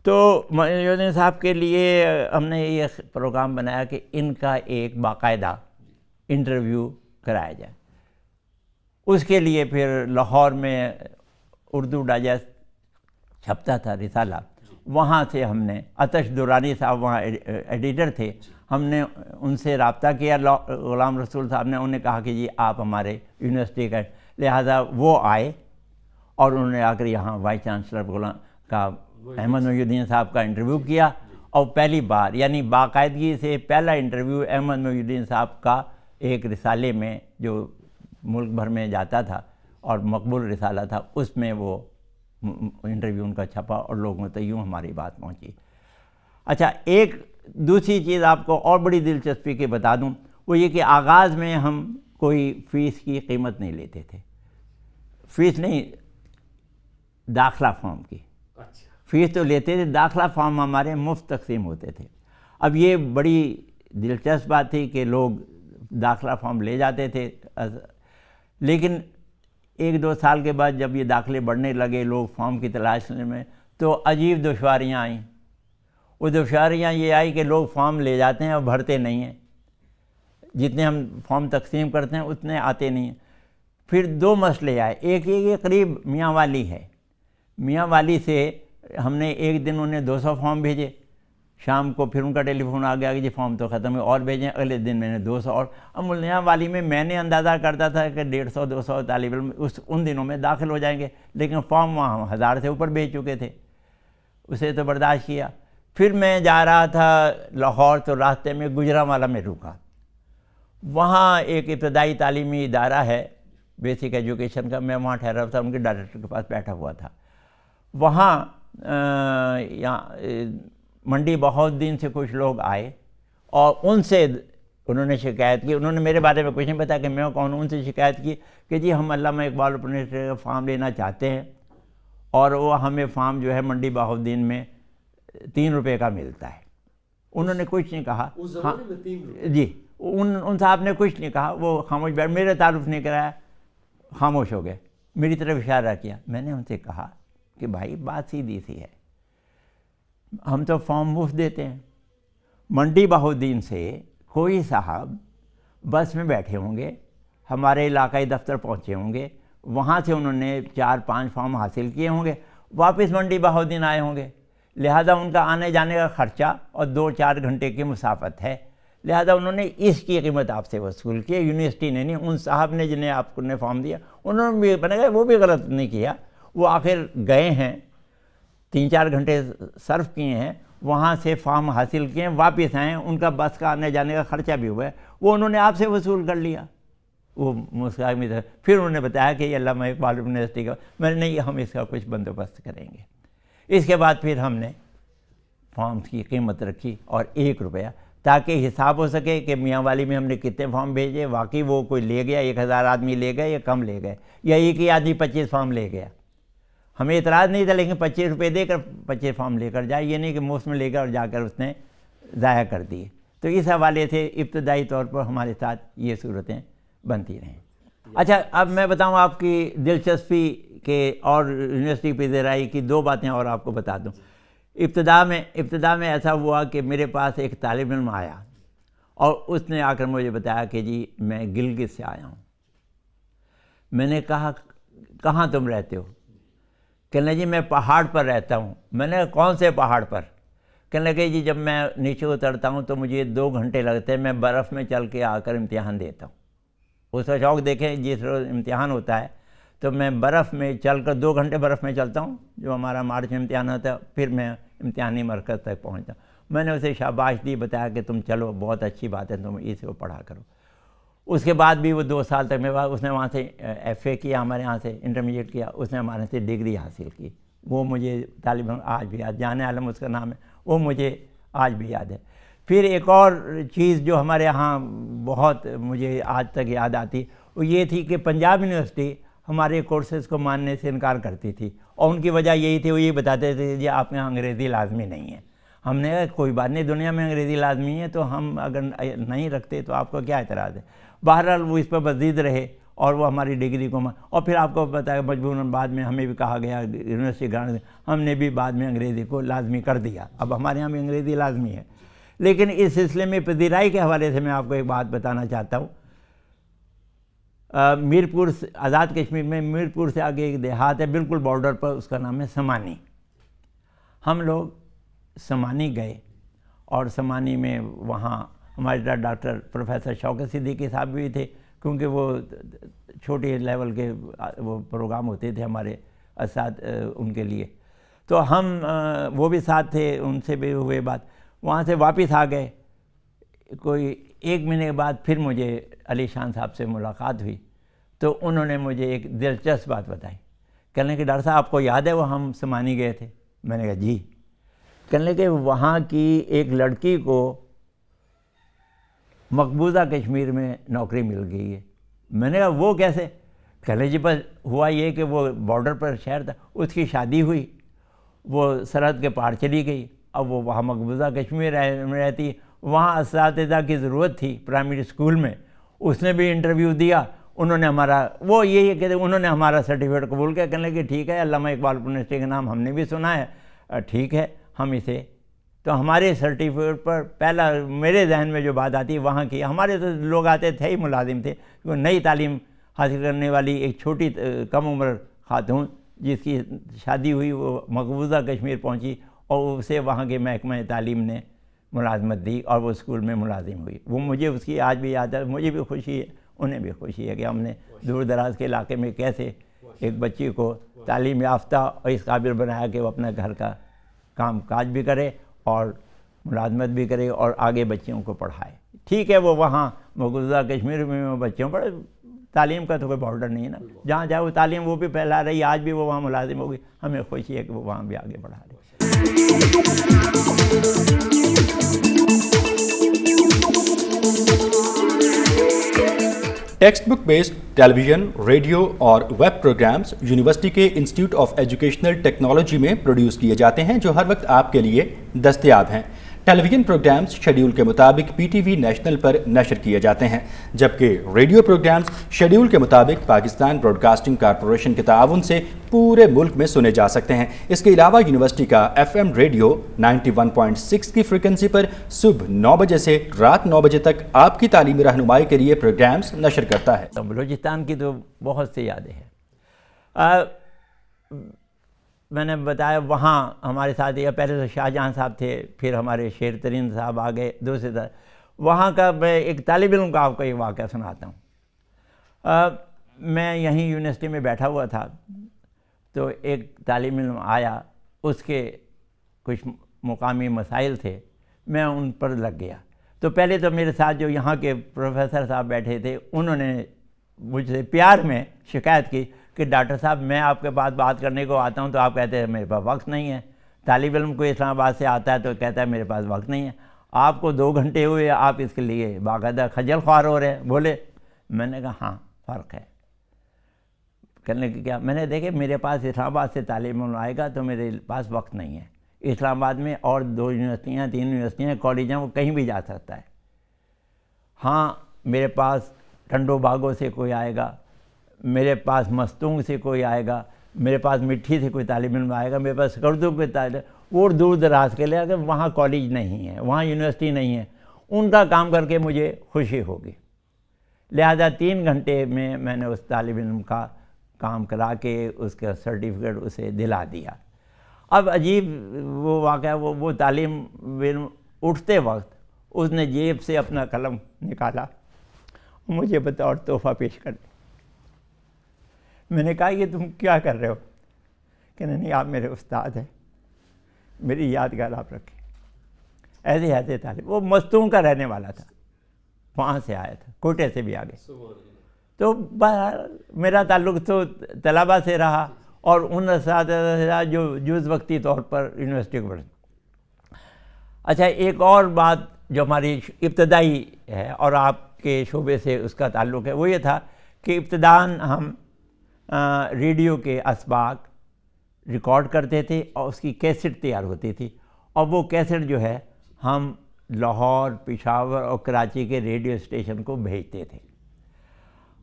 تو محی الدین صاحب کے لیے ہم نے یہ پروگرام بنایا کہ ان کا ایک باقاعدہ انٹرویو کرایا جائے. اس کے لیے پھر لاہور میں اردو ڈائجسٹ چھپتا تھا رسالہ، وہاں سے ہم نے آتش درانی صاحب وہاں ایڈیٹر تھے، ہم نے ان سے رابطہ کیا، غلام رسول صاحب نے، انہوں نے کہا کہ جی آپ ہمارے یونیورسٹی کا، لہٰذا وہ آئے اور انہوں نے آ کر یہاں وائس چانسلر غلام کا احمد محی الدین صاحب کا انٹرویو کیا، اور پہلی بار یعنی باقاعدگی سے پہلا انٹرویو احمد محی الدین صاحب کا ایک رسالے میں جو ملک بھر میں جاتا تھا اور مقبول رسالہ تھا، اس میں وہ انٹرویو ان کا چھپا اور لوگوں تک یوں ہماری بات پہنچی۔ اچھا، ایک دوسری چیز آپ کو اور بڑی دلچسپی کے بتا دوں، وہ یہ کہ آغاز میں ہم کوئی فیس کی قیمت نہیں لیتے تھے، فیس نہیں، داخلہ فارم کی فیس تو لیتے تھے، داخلہ فارم ہمارے مفت تقسیم ہوتے تھے۔ اب یہ بڑی دلچسپ بات تھی کہ لوگ داخلہ فارم لے جاتے تھے، لیکن ایک دو سال کے بعد جب یہ داخلے بڑھنے لگے، لوگ فارم کی تلاش میں، تو عجیب دشواریاں آئیں۔ وہ دشواریاں یہ آئی کہ لوگ فارم لے جاتے ہیں اور بھرتے نہیں ہیں، جتنے ہم فارم تقسیم کرتے ہیں اتنے آتے نہیں ہیں۔ پھر دو مسئلے آئے، ایک یہ کہ قریب میاں والی ہے، میاں والی سے ہم نے ایک دن انہیں 200 فارم بھیجے، شام کو پھر ان کا ٹیلی فون آ گیا کہ جی فارم تو ختم ہے، اور بھیجیں، اگلے دن میں نے 200 اور۔ اب میاں والی میں نے اندازہ کرتا تھا کہ 150-200 طالب علم ان دنوں میں داخل ہو جائیں گے، لیکن فارم وہاں 1000 سے اوپر بھیج چکے تھے، اسے تو برداشت کیا۔ پھر میں جا رہا تھا لاہور، تو راستے میں گجرانوالہ میں رکا، وہاں ایک ابتدائی تعلیمی ادارہ ہے بیسک ایجوکیشن کا، میں وہاں ٹھہرا تھا، ان کے ڈائریکٹر کے پاس بیٹھا ہوا تھا۔ وہاں منڈی بہت دن سے کچھ لوگ آئے اور ان سے انہوں نے شکایت کی، انہوں نے میرے بارے میں کچھ نہیں بتایا کہ میں کون ہوں، ان سے شکایت کی کہ جی ہم علامہ اقبال یونیورسٹی کا فارم لینا چاہتے ہیں، اور وہ ہمیں فارم جو ہے منڈی بہاؤالدین میں 3 روپے کا ملتا ہے۔ انہوں نے کچھ نہیں کہا، جی ان صاحب نے کچھ نہیں کہا، وہ خاموش بیٹھ، میرے تعارف نہیں کرایا، خاموش ہو گئے، میری طرف اشارہ کیا۔ میں نے ان سے کہا کہ بھائی بات سیدھی سی ہے، ہم تو فارم مفت دیتے ہیں، منڈی بہاؤالدین سے کوئی صاحب بس میں بیٹھے ہوں گے، ہمارے علاقائی دفتر پہنچے ہوں گے، وہاں سے انہوں نے 4-5 فارم حاصل کیے ہوں گے، واپس منڈی بہاؤالدین آئے ہوں گے، لہذا ان کا آنے جانے کا خرچہ اور 2-4 گھنٹے کی مسافت ہے، لہذا انہوں نے اس کی قیمت آپ سے وصول کی، یونیورسٹی نے نہیں، ان صاحب نے جنہیں آپ کو نے فارم دیا انہوں نے بھی بنے گا، وہ بھی غلط نہیں کیا، وہ آخر گئے ہیں، 3-4 گھنٹے صرف کیے ہیں، وہاں سے فارم حاصل کیے ہیں، واپس آئے ہیں، ان کا بس کا آنے جانے کا خرچہ بھی ہوا ہے، وہ انہوں نے آپ سے وصول کر لیا۔ وہ مسکراہٹ میں تھا، پھر انہوں نے بتایا کہ یہ علامہ اقبال یونیورسٹی کا، میں نے نہیں، ہم اس کا کچھ بندوبست کریں گے۔ اس کے بعد پھر ہم نے فارمز کی قیمت رکھی اور 1 روپیہ، تاکہ حساب ہو سکے کہ میاں والی میں ہم نے کتنے فارم بھیجے، واقعی وہ کوئی لے گیا، 1000 آدمی لے گئے یا کم لے گئے، یا ایک ہی آدمی 25 فارم لے گیا۔ ہمیں اعتراض نہیں تھا، لیکن 25 روپے دے کر 25 فارم لے کر جائے، یہ نہیں کہ مفت میں لے کر اور جا کر اس نے ضائع کر دیے۔ تو اس حوالے سے ابتدائی طور پر ہمارے ساتھ یہ صورتیں بنتی رہیں۔ اچھا، اب میں بتاؤں آپ کی دلچسپی کے اور یونیورسٹی پذیرائی کی 2 باتیں اور آپ کو بتا دوں۔ ابتدا میں ایسا ہوا کہ میرے پاس ایک طالب علم آیا اور اس نے آ کر مجھے بتایا کہ جی میں گلگت سے آیا ہوں۔ میں نے کہا کہاں تم رہتے ہو؟ کہنے لگے جی میں پہاڑ پر رہتا ہوں۔ میں نے کہا کون سے پہاڑ پر؟ کہنے لگے جی جب میں نیچے اترتا ہوں تو مجھے 2 گھنٹے لگتے ہیں، میں برف میں چل کے آ کر امتحان دیتا ہوں۔ اس کا شوق دیکھیں، جس روز امتحان ہوتا ہے تو میں برف میں چل کر 2 گھنٹے برف میں چلتا ہوں، جو ہمارا مارچ میں امتحان ہوتا ہے، پھر میں امتحانی مرکز تک پہنچتا ہوں۔ میں نے اسے شاباش دی، بتایا کہ تم چلو بہت اچھی بات ہے، تم اس کو پڑھا کرو۔ اس کے بعد بھی وہ 2 سال تک میرے پاس، اس نے وہاں سے FA کیا، ہمارے یہاں سے انٹرمیڈیٹ کیا، اس نے ہمارے سے ڈگری حاصل کی، وہ مجھے طالب علم آج بھی یاد، جان عالم اس کا نام ہے، وہ مجھے آج بھی یاد ہے۔ پھر ایک اور چیز جو ہمارے یہاں بہت مجھے آج تک یاد آتی، وہ یہ تھی کہ پنجاب یونیورسٹی ہمارے کورسز کو ماننے سے انکار کرتی تھی، اور ان کی وجہ یہی تھی، وہ یہ بتاتے تھے جی آپ میں انگریزی لازمی نہیں ہے۔ ہم نے کہا کوئی بات نہیں، دنیا میں انگریزی لازمی ہے، تو ہم اگر نہیں رکھتے تو آپ کو کیا اعتراض ہے؟ بہرحال وہ اس پر مزید رہے اور وہ ہماری ڈگری کو اور پھر آپ کو پتہ ہے مجبوراً بعد میں ہمیں بھی کہا گیا یونیورسٹی گرانٹ، ہم نے بھی بعد میں انگریزی کو لازمی کر دیا، اب ہمارے یہاں بھی انگریزی لازمی ہے۔ لیکن اس سلسلے میں پذیرائی کے حوالے سے میں آپ کو ایک بات بتانا چاہتا ہوں۔ میرپور آزاد کشمیر میں میرپور سے آگے ایک دیہات ہے بالکل بارڈر پر، اس کا نام ہے سمانی. ہم لوگ سمانی گئے اور سمانی میں وہاں ہمارے ڈاکٹر پروفیسر شوکت صدیقی صاحب بھی تھے، کیونکہ وہ چھوٹے لیول کے وہ پروگرام ہوتے تھے ہمارے ساتھ ان کے لیے، تو ہم وہ بھی ساتھ تھے، ان سے بھی ہوئے بات. وہاں سے واپس آ گئے. کوئی 1 مہینے بعد پھر مجھے علی شان صاحب سے ملاقات ہوئی، تو انہوں نے مجھے ایک دلچسپ بات بتائی. کہنے کہ ڈاکٹر صاحب آپ کو یاد ہے وہ ہم سمانی گئے تھے؟ میں نے کہا جی. کہنے کہ وہاں کی ایک لڑکی کو مقبوضہ کشمیر میں نوکری مل گئی ہے. میں نے کہا وہ کیسے؟ کہنے جی بس ہوا یہ کہ وہ بارڈر پر شہر تھا، اس کی شادی ہوئی، وہ سرحد کے پار چلی گئی، اب وہ وہاں مقبوضہ کشمیر میں رہتی ہے. وہاں اساتذہ کی ضرورت تھی پرائمری اسکول میں، اس نے بھی انٹرویو دیا، انہوں نے ہمارا وہ یہی کہتے انہوں نے ہمارا سرٹیفکیٹ قبول کیا. کہنے لگے ٹھیک ہے، علامہ اقبال یونیورسٹی کا نام ہم نے بھی سنا ہے، ٹھیک ہے ہم اسے. تو ہمارے سرٹیفکیٹ پر پہلا میرے ذہن میں جو بات آتی ہے وہاں کی، ہمارے تو لوگ آتے تھے ہی ملازم تھے، نئی تعلیم حاصل کرنے والی ایک چھوٹی کم عمر خاتون جس کی شادی ہوئی وہ مقبوضہ کشمیر پہنچی اور اسے وہاں کے محکمہ تعلیم نے ملازمت دی اور وہ اسکول میں ملازم ہوئی. وہ مجھے اس کی آج بھی یاد ہے. مجھے بھی خوشی ہے، انہیں بھی خوشی ہے کہ ہم نے دور دراز کے علاقے میں کیسے ایک بچی کو تعلیم یافتہ اور اس قابل بنایا کہ وہ اپنا گھر کا کام کاج بھی کرے اور ملازمت بھی کرے اور آگے بچیوں کو پڑھائے. ٹھیک ہے وہ وہاں مقبوضہ کشمیر میں بچوں پر تعلیم کا تو کوئی بارڈر نہیں ہے نا، جہاں جائے وہ تعلیم وہ بھی پھیلا رہی. آج بھی وہ وہاں ملازم ہوگی، ہمیں خوشی ہے کہ وہ وہاں بھی آگے بڑھا رہی. ٹیکسٹ بک بیسڈ ٹیلی ویژن، ریڈیو اور ویب پروگرامز یونیورسٹی کے انسٹیٹیوٹ آف ایجوکیشنل ٹیکنالوجی میں پروڈیوس کیے جاتے ہیں، جو ہر وقت آپ کے لیے دستیاب ہیں. ٹیلی ویژن پروگرامز شیڈیول کے مطابق پی ٹی وی نیشنل پر نشر کیے جاتے ہیں، جبکہ ریڈیو پروگرامز شیڈیول کے مطابق پاکستان براڈ کاسٹنگ کارپوریشن کے تعاون سے پورے ملک میں سنے جا سکتے ہیں. اس کے علاوہ یونیورسٹی کا FM ریڈیو 91.6 کی فریکوینسی پر صبح 9 بجے سے رات 9 بجے تک آپ کی تعلیمی رہنمائی کے لیے پروگرامز نشر کرتا ہے. بلوچستان کی تو بہت سی یادیں ہیں. میں نے بتایا وہاں ہمارے ساتھ یا پہلے تو شاہ جہاں صاحب تھے، پھر ہمارے شیر ترین صاحب آ گئے دوسری طرح. وہاں کا میں ایک طالب علم کا آپ کو ایک واقعہ سناتا ہوں. میں یہیں یونیورسٹی میں بیٹھا ہوا تھا تو ایک طالب علم آیا، اس کے کچھ مقامی مسائل تھے، میں ان پر لگ گیا. تو پہلے تو میرے ساتھ جو یہاں کے پروفیسر صاحب بیٹھے تھے انہوں نے مجھ سے پیار میں شکایت کی کہ ڈاکٹر صاحب میں آپ کے پاس بات کرنے کو آتا ہوں تو آپ کہتے ہیں میرے پاس وقت نہیں ہے. طالب علم کو اسلام آباد سے آتا ہے تو کہتا ہے میرے پاس وقت نہیں ہے. آپ کو 2 گھنٹے ہوئے، آپ اس کے لیے باقاعدہ خجل خوار ہو رہے ہیں. بولے میں نے کہا ہاں فرق ہے. کہنے کہ کیا؟ میں نے دیکھے میرے پاس اسلام آباد سے طالب علم آئے گا تو میرے پاس وقت نہیں ہے. اسلام آباد میں اور 2 یونیورسٹیاں 3 یونیورسٹیاں کالج ہیں، وہ کہیں بھی جا سکتا ہے. ہاں میرے پاس ٹنڈو باغوں سے کوئی آئے گا، میرے پاس مستونگ سے کوئی آئے گا، میرے پاس مٹھی سے کوئی طالب علم آئے گا، میرے پاس کردو کے طالب، وہ دور دراز کے لئے اگر وہاں کالج نہیں ہے، وہاں یونیورسٹی نہیں ہے. ان کا کام کر کے مجھے خوشی ہوگی. لہذا 3 گھنٹے میں میں نے اس طالب علم کا کام کرا کے اس کا سرٹیفکیٹ اسے دلا دیا. اب عجیب وہ واقعہ، وہ طالب علم اٹھتے وقت اس نے جیب سے اپنا قلم نکالا، مجھے بطور تحفہ پیش کر دیا. میں نے کہا یہ تم کیا کر رہے ہو؟ کہ نہیں آپ میرے استاد ہیں، میری یادگار آپ رکھیں. ایسے طالب، وہ مستونگ کا رہنے والا تھا، وہاں سے آیا تھا، کوٹے سے بھی آگے. تو میرا تعلق تو طلبہ سے رہا اور ان اساتذہ سے رہا جو جز وقتی طور پر یونیورسٹی کو پڑھے. اچھا ایک اور بات جو ہماری ابتدائی ہے اور آپ کے شعبے سے اس کا تعلق ہے، وہ یہ تھا کہ ابتداً ہم ریڈیو کے اسباق ریکارڈ کرتے تھے اور اس کی کیسٹ تیار ہوتی تھی، اور وہ کیسٹ جو ہے ہم لاہور، پشاور اور کراچی کے ریڈیو اسٹیشن کو بھیجتے تھے.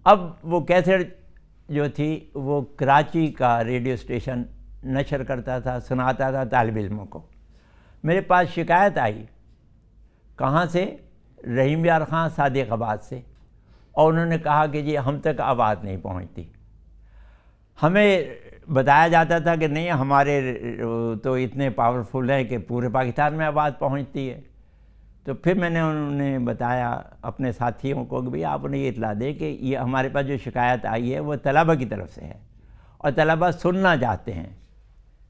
اب وہ کیسٹ جو تھی وہ کراچی کا ریڈیو اسٹیشن نشر کرتا تھا، سناتا تھا طالب علموں کو. میرے پاس شکایت آئی، کہاں سے؟ رحیم یار خان صادق آباد سے. اور انہوں نے کہا کہ جی ہم تک آواز نہیں پہنچتی. ہمیں بتایا جاتا تھا کہ نہیں ہمارے تو اتنے پاورفل ہیں کہ پورے پاکستان میں آواز پہنچتی ہے. تو پھر میں نے انہیں بتایا اپنے ساتھیوں کو کہ بھئی آپ انہیں یہ اطلاع دیں کہ یہ ہمارے پاس جو شکایت آئی ہے وہ طلبہ کی طرف سے ہے اور طلبہ سننا چاہتے ہیں.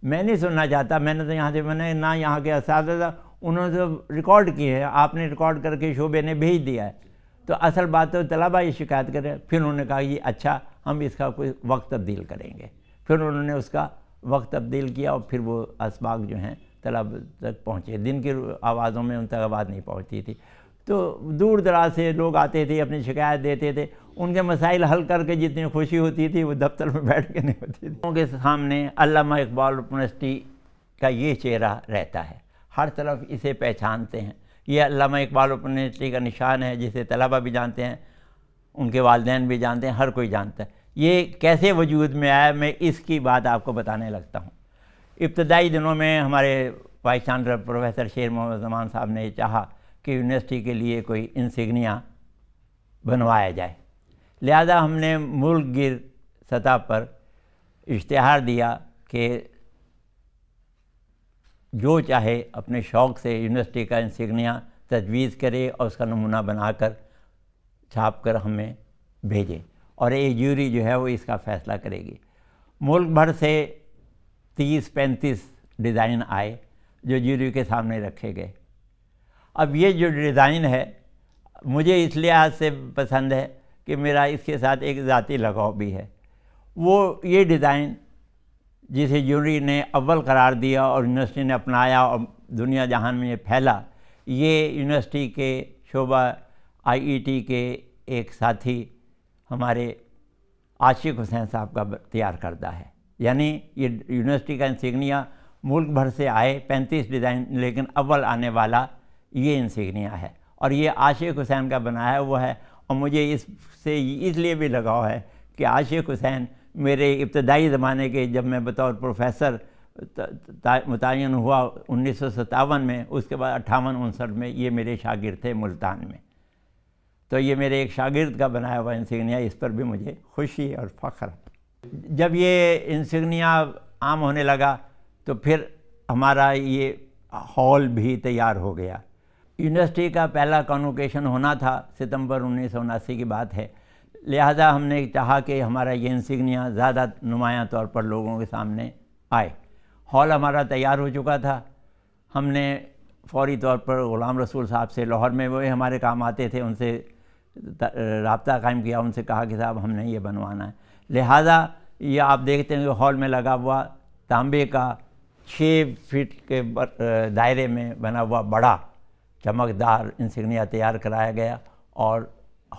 میں نہیں سننا چاہتا, میں نے تو یہاں سے نہ یہاں کے اساتذہ انہوں نے تو ریکارڈ کیے ہیں, آپ نے ریکارڈ کر کے شعبے نے بھیج دیا ہے, تو اصل بات تو طلبہ یہ شکایت کرے. پھر انہوں نے کہا یہ اچھا ہم اس کا کوئی وقت تبدیل کریں گے. پھر انہوں نے اس کا وقت تبدیل کیا اور پھر وہ اسباق جو ہیں طلبہ تک پہنچے. دن کی آوازوں میں ان تک آواز نہیں پہنچتی تھی. تو دور دراز سے لوگ آتے تھے, اپنی شکایت دیتے تھے, ان کے مسائل حل کر کے جتنی خوشی ہوتی تھی وہ دفتر میں بیٹھ کے نہیں ہوتی تھی. ان کے سامنے علامہ اقبال یونیورسٹی کا یہ چہرہ رہتا ہے, ہر طرف اسے پہچانتے ہیں. یہ علامہ اقبال یونیورسٹی کا نشان ہے جسے طلبہ بھی جانتے ہیں, ان کے والدین بھی جانتے ہیں, ہر کوئی جانتا ہے. یہ کیسے وجود میں آیا میں اس کی بات آپ کو بتانے لگتا ہوں. ابتدائی دنوں میں ہمارے وائس چانسلر پروفیسر شیر محمد زمان صاحب نے چاہا کہ یونیورسٹی کے لیے کوئی انسگنیا بنوایا جائے. لہذا ہم نے ملک گیر سطح پر اشتہار دیا کہ جو چاہے اپنے شوق سے یونیورسٹی کا انسگنیا تجویز کرے اور اس کا نمونہ بنا کر چھاپ کر ہمیں بھیجے, اور ایک جیوری جو ہے وہ اس کا فیصلہ کرے گی. ملک بھر سے 30-35 ڈیزائن آئے جو جیوری کے سامنے رکھے گئے. اب یہ جو ڈیزائن ہے مجھے اس لحاظ سے پسند ہے کہ میرا اس کے ساتھ ایک ذاتی لگاؤ بھی ہے. وہ یہ ڈیزائن جسے جیوری نے اول قرار دیا اور یونیورسٹی نے اپنایا اور دنیا جہان میں یہ پھیلا, یہ یونیورسٹی کے شعبہ IET کے ایک ساتھی ہمارے عاشق حسین صاحب کا تیار کردہ ہے. یعنی یہ یونیورسٹی کا انسگنیا ملک بھر سے آئے 35 ڈیزائن, لیکن اول آنے والا یہ انسگنیا ہے اور یہ عاشق حسین کا بنایا وہ ہے. اور مجھے اس سے اس لیے بھی لگاؤ ہے کہ عاشق حسین میرے ابتدائی زمانے کے, جب میں بطور پروفیسر متعین ہوا 1957 میں, اس کے بعد 58-59 میں یہ میرے شاگرد تھے ملتان میں. تو یہ میرے ایک شاگرد کا بنایا ہوا انسگنیا, اس پر بھی مجھے خوشی اور فخر. جب یہ انسگنیا عام ہونے لگا تو پھر ہمارا یہ ہال بھی تیار ہو گیا. یونیورسٹی کا پہلا کانوکیشن ہونا تھا ستمبر 1979 کی بات ہے. لہذا ہم نے چاہا کہ ہمارا یہ انسگنیا زیادہ نمایاں طور پر لوگوں کے سامنے آئے. ہال ہمارا تیار ہو چکا تھا. ہم نے فوری طور پر غلام رسول صاحب سے, لاہور میں وہ ہمارے کام آتے تھے, ان سے رابطہ قائم کیا, ان سے کہا کہ صاحب ہم نے یہ بنوانا ہے. لہذا یہ آپ دیکھتے ہیں کہ ہال میں لگا ہوا تانبے کا 6 فٹ کے دائرے میں بنا ہوا بڑا چمکدار انسگنیا تیار کرایا گیا اور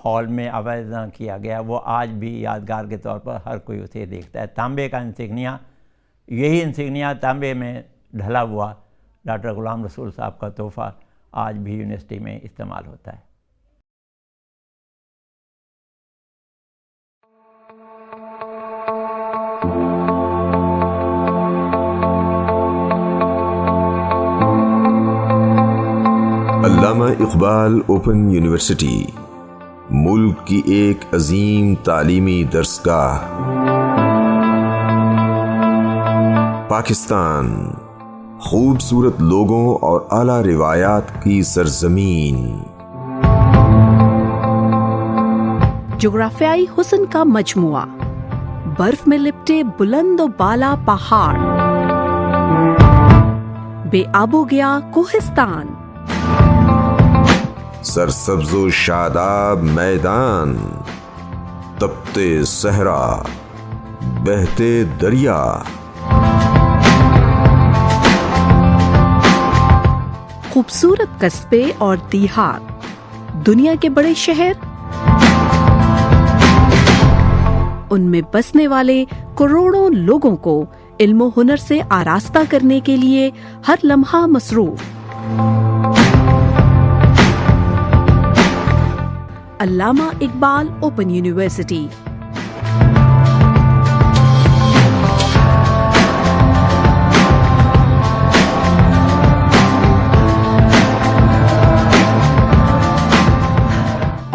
ہال میں آویزاں کیا گیا. وہ آج بھی یادگار کے طور پر ہر کوئی اسے دیکھتا ہے. تانبے کا انسگنیا, یہی انسگنیا تانبے میں ڈھلا ہوا ڈاکٹر غلام رسول صاحب کا تحفہ آج بھی یونیورسٹی میں استعمال ہوتا ہے. علامہ اقبال اوپن یونیورسٹی ملک کی ایک عظیم تعلیمی درسگاہ. پاکستان خوبصورت لوگوں اور اعلیٰ روایات کی سرزمین. جغرافیائی حسن کا مجموعہ, برف میں لپٹے بلند و بالا پہاڑ, بے آب و گیا کوہستان, سرسبز و شاداب میدان, تپتے صحرا, بہتے دریا, خوبصورت قصبے اور دیہات, دنیا کے بڑے شہر, ان میں بسنے والے کروڑوں لوگوں کو علم و ہنر سے آراستہ کرنے کے لیے ہر لمحہ مصروف. علامہ اقبال اوپن یونیورسٹی.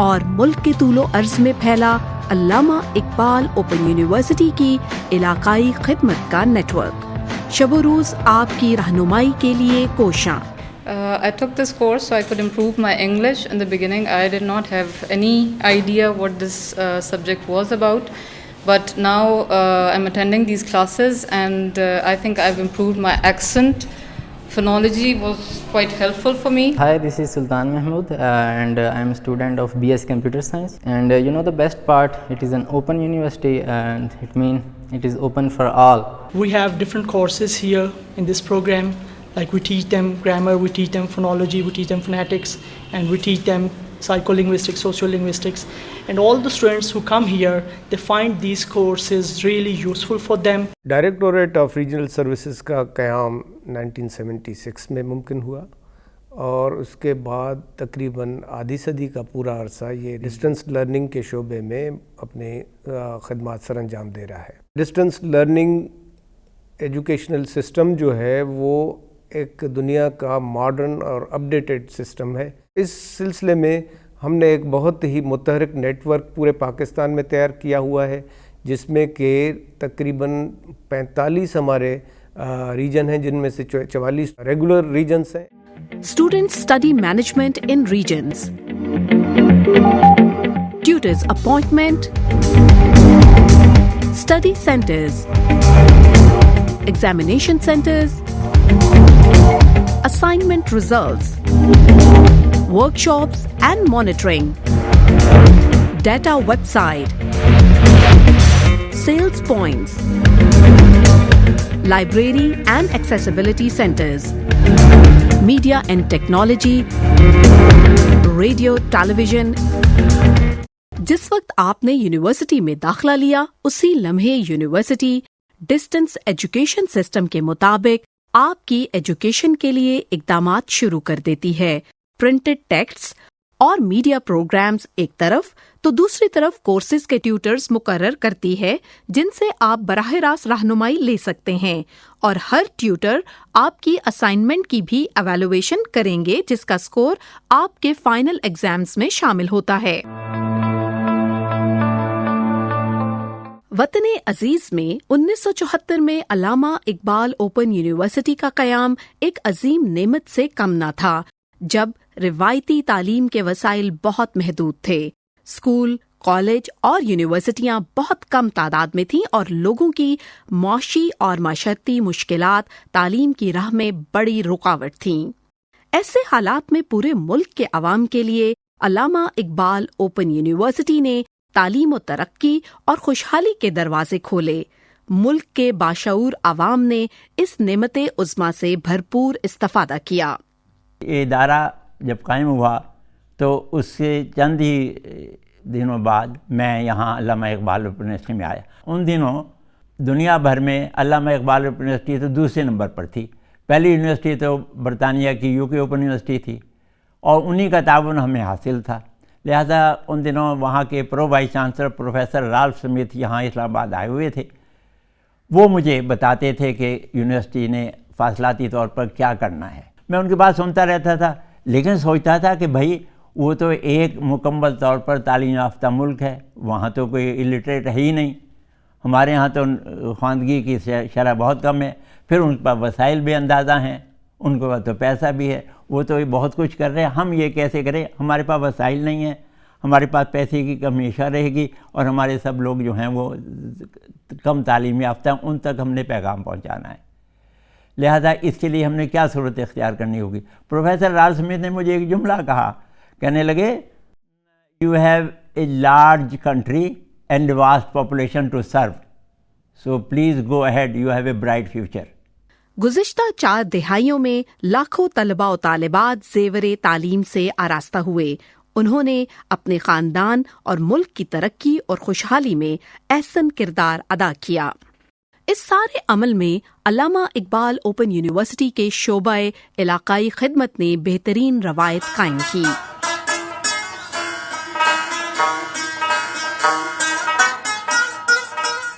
اور ملک کے طول و عرض میں پھیلا علامہ اقبال اوپن یونیورسٹی کی علاقائی خدمت کا نیٹ ورک شب و روز آپ کی رہنمائی کے لیے کوشاں. I took this course so I could improve my English. In the beginning, I did not have any idea what this subject was about. But now I'm attending these classes and I think I've improved my accent. Phonology was quite helpful for me. Hi, this is Sultan Mahmood and I'm a student of BS Computer Science. And you know the best part, it is an open university and it means it is open for all. We have different courses here in this program. Like we teach them grammar, we teach them phonology, we teach them phonetics, and we teach them psycholinguistics, sociolinguistics. And all the students who come here, they find these courses really useful for them. Directorate of Regional Services کا قیام 1976 میں ممکن ہوا اور اس کے بعد تقریباً آدھی صدی کا پورا عرصہ یہ ڈسٹنس لرننگ کے شعبے میں اپنے خدمات سر انجام دے رہا ہے. ڈسٹنس لرننگ ایجوکیشنل سسٹم جو ہے وہ ایک دنیا کا ماڈرن اور اپڈیٹڈ سسٹم ہے. اس سلسلے میں ہم نے ایک بہت ہی متحرک نیٹ ورک پورے پاکستان میں تیار کیا ہوا ہے جس میں کہ تقریباً 45 ہمارے ریجن ہیں جن میں سے 44 ریگولر ریجنز ہیں. Students study management in regions. Tutors appointment. Study centers. Examination centers. Assignment results. Workshops and monitoring. Data website. Sales points. Library and accessibility centers. Media and technology. Radio, television. جس وقت آپ نے university میں داخلہ لیا اسی لمحے یونیورسٹی ڈسٹنس ایجوکیشن سسٹم کے مطابق آپ کی ایجوکیشن کے لیے اقدامات شروع کر دیتی ہے. پرنٹڈ ٹیکسٹ اور میڈیا پروگرامز ایک طرف تو دوسری طرف کورسز کے ٹیوٹرز مقرر کرتی ہے جن سے آپ براہ راست رہنمائی لے سکتے ہیں اور ہر ٹیوٹر آپ کی اسائنمنٹ کی بھی ایویلویشن کریں گے جس کا سکور آپ کے فائنل ایگزامز میں شامل ہوتا ہے. وطن عزیز میں 1974 میں علامہ اقبال اوپن یونیورسٹی کا قیام ایک عظیم نعمت سے کم نہ تھا جب روایتی تعلیم کے وسائل بہت محدود تھے. اسکول، کالج اور یونیورسٹیاں بہت کم تعداد میں تھیں اور لوگوں کی معاشی اور معاشرتی مشکلات تعلیم کی راہ میں بڑی رکاوٹ تھیں. ایسے حالات میں پورے ملک کے عوام کے لیے علامہ اقبال اوپن یونیورسٹی نے تعلیم و ترقی اور خوشحالی کے دروازے کھولے. ملک کے باشعور عوام نے اس نعمت عظمیٰ سے بھرپور استفادہ کیا. یہ ادارہ جب قائم ہوا تو اس سے چند ہی دنوں بعد میں یہاں علامہ اقبال اوپن یونیورسٹی میں آیا. ان دنوں دنیا بھر میں علامہ اقبال اوپن یونیورسٹی تو دوسرے نمبر پر تھی. پہلی یونیورسٹی تو برطانیہ کی UK اوپن یونیورسٹی تھی اور انہی کا تعاون ہمیں حاصل تھا. لہذا ان دنوں وہاں کے pro vice chancellor professor Ralph Smith یہاں اسلام آباد آئے ہوئے تھے. وہ مجھے بتاتے تھے کہ یونیورسٹی نے فاصلاتی طور پر کیا کرنا ہے. میں ان کی بات سنتا رہتا تھا لیکن سوچتا تھا کہ بھائی وہ تو ایک مکمل طور پر تعلیم یافتہ ملک ہے، وہاں تو کوئی الٹریٹ ہے ہی نہیں. ہمارے ہاں تو خواندگی کی شرح بہت کم ہے. پھر ان کے پاس وسائل بے اندازہ ہیں، ان کے پاس تو پیسہ بھی ہے، وہ تو بہت کچھ کر رہے ہیں. ہم یہ کیسے کریں؟ ہمارے پاس وسائل نہیں ہیں، ہمارے پاس پیسے کی کمی ہمیشہ رہے گی اور ہمارے سب لوگ جو ہیں وہ کم تعلیم یافتہ ہیں، ان تک ہم نے پیغام پہنچانا ہے. لہذا اس کے لیے ہم نے کیا صورت اختیار کرنی ہوگی؟ پروفیسر رالف سمتھ نے مجھے ایک جملہ کہا، کہنے لگے you have a large country and vast population to serve, so please go ahead, you have a bright future. گزشتہ 4 دہائیوں میں لاکھوں طلباء و طالبات زیور تعلیم سے آراستہ ہوئے. انہوں نے اپنے خاندان اور ملک کی ترقی اور خوشحالی میں احسن کردار ادا کیا. اس سارے عمل میں علامہ اقبال اوپن یونیورسٹی کے شعبہ علاقائی خدمت نے بہترین روایت قائم کی.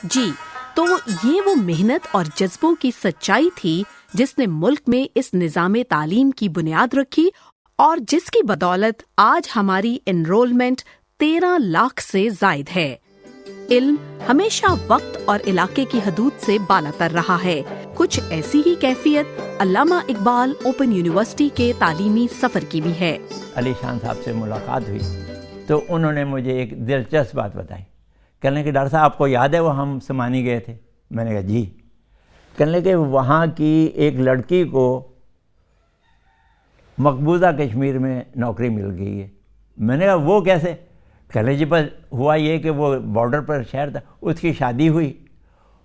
جی تو یہ وہ محنت اور جذبوں کی سچائی تھی جس نے ملک میں اس نظام تعلیم کی بنیاد رکھی اور جس کی بدولت آج ہماری انرولمنٹ 13 لاکھ سے زائد ہے۔ علم ہمیشہ وقت اور علاقے کی حدود سے بالا تر رہا ہے۔ کچھ ایسی ہی کیفیت علامہ اقبال اوپن یونیورسٹی کے تعلیمی سفر کی بھی ہے۔ علی شان صاحب سے ملاقات ہوئی تو انہوں نے مجھے ایک دلچسپ بات بتائی۔ کہنے لگے ڈاکٹر صاحب آپ کو یاد ہے وہ ہم سمانی گئے تھے؟ میں نے کہا جی۔ کہنے لگے وہاں کی ایک لڑکی کو مقبوضہ کشمیر میں نوکری مل گئی ہے۔ میں نے کہا وہ کیسے؟ کہنے جی بس ہوا یہ کہ وہ بارڈر پر شہر تھا، اس کی شادی ہوئی،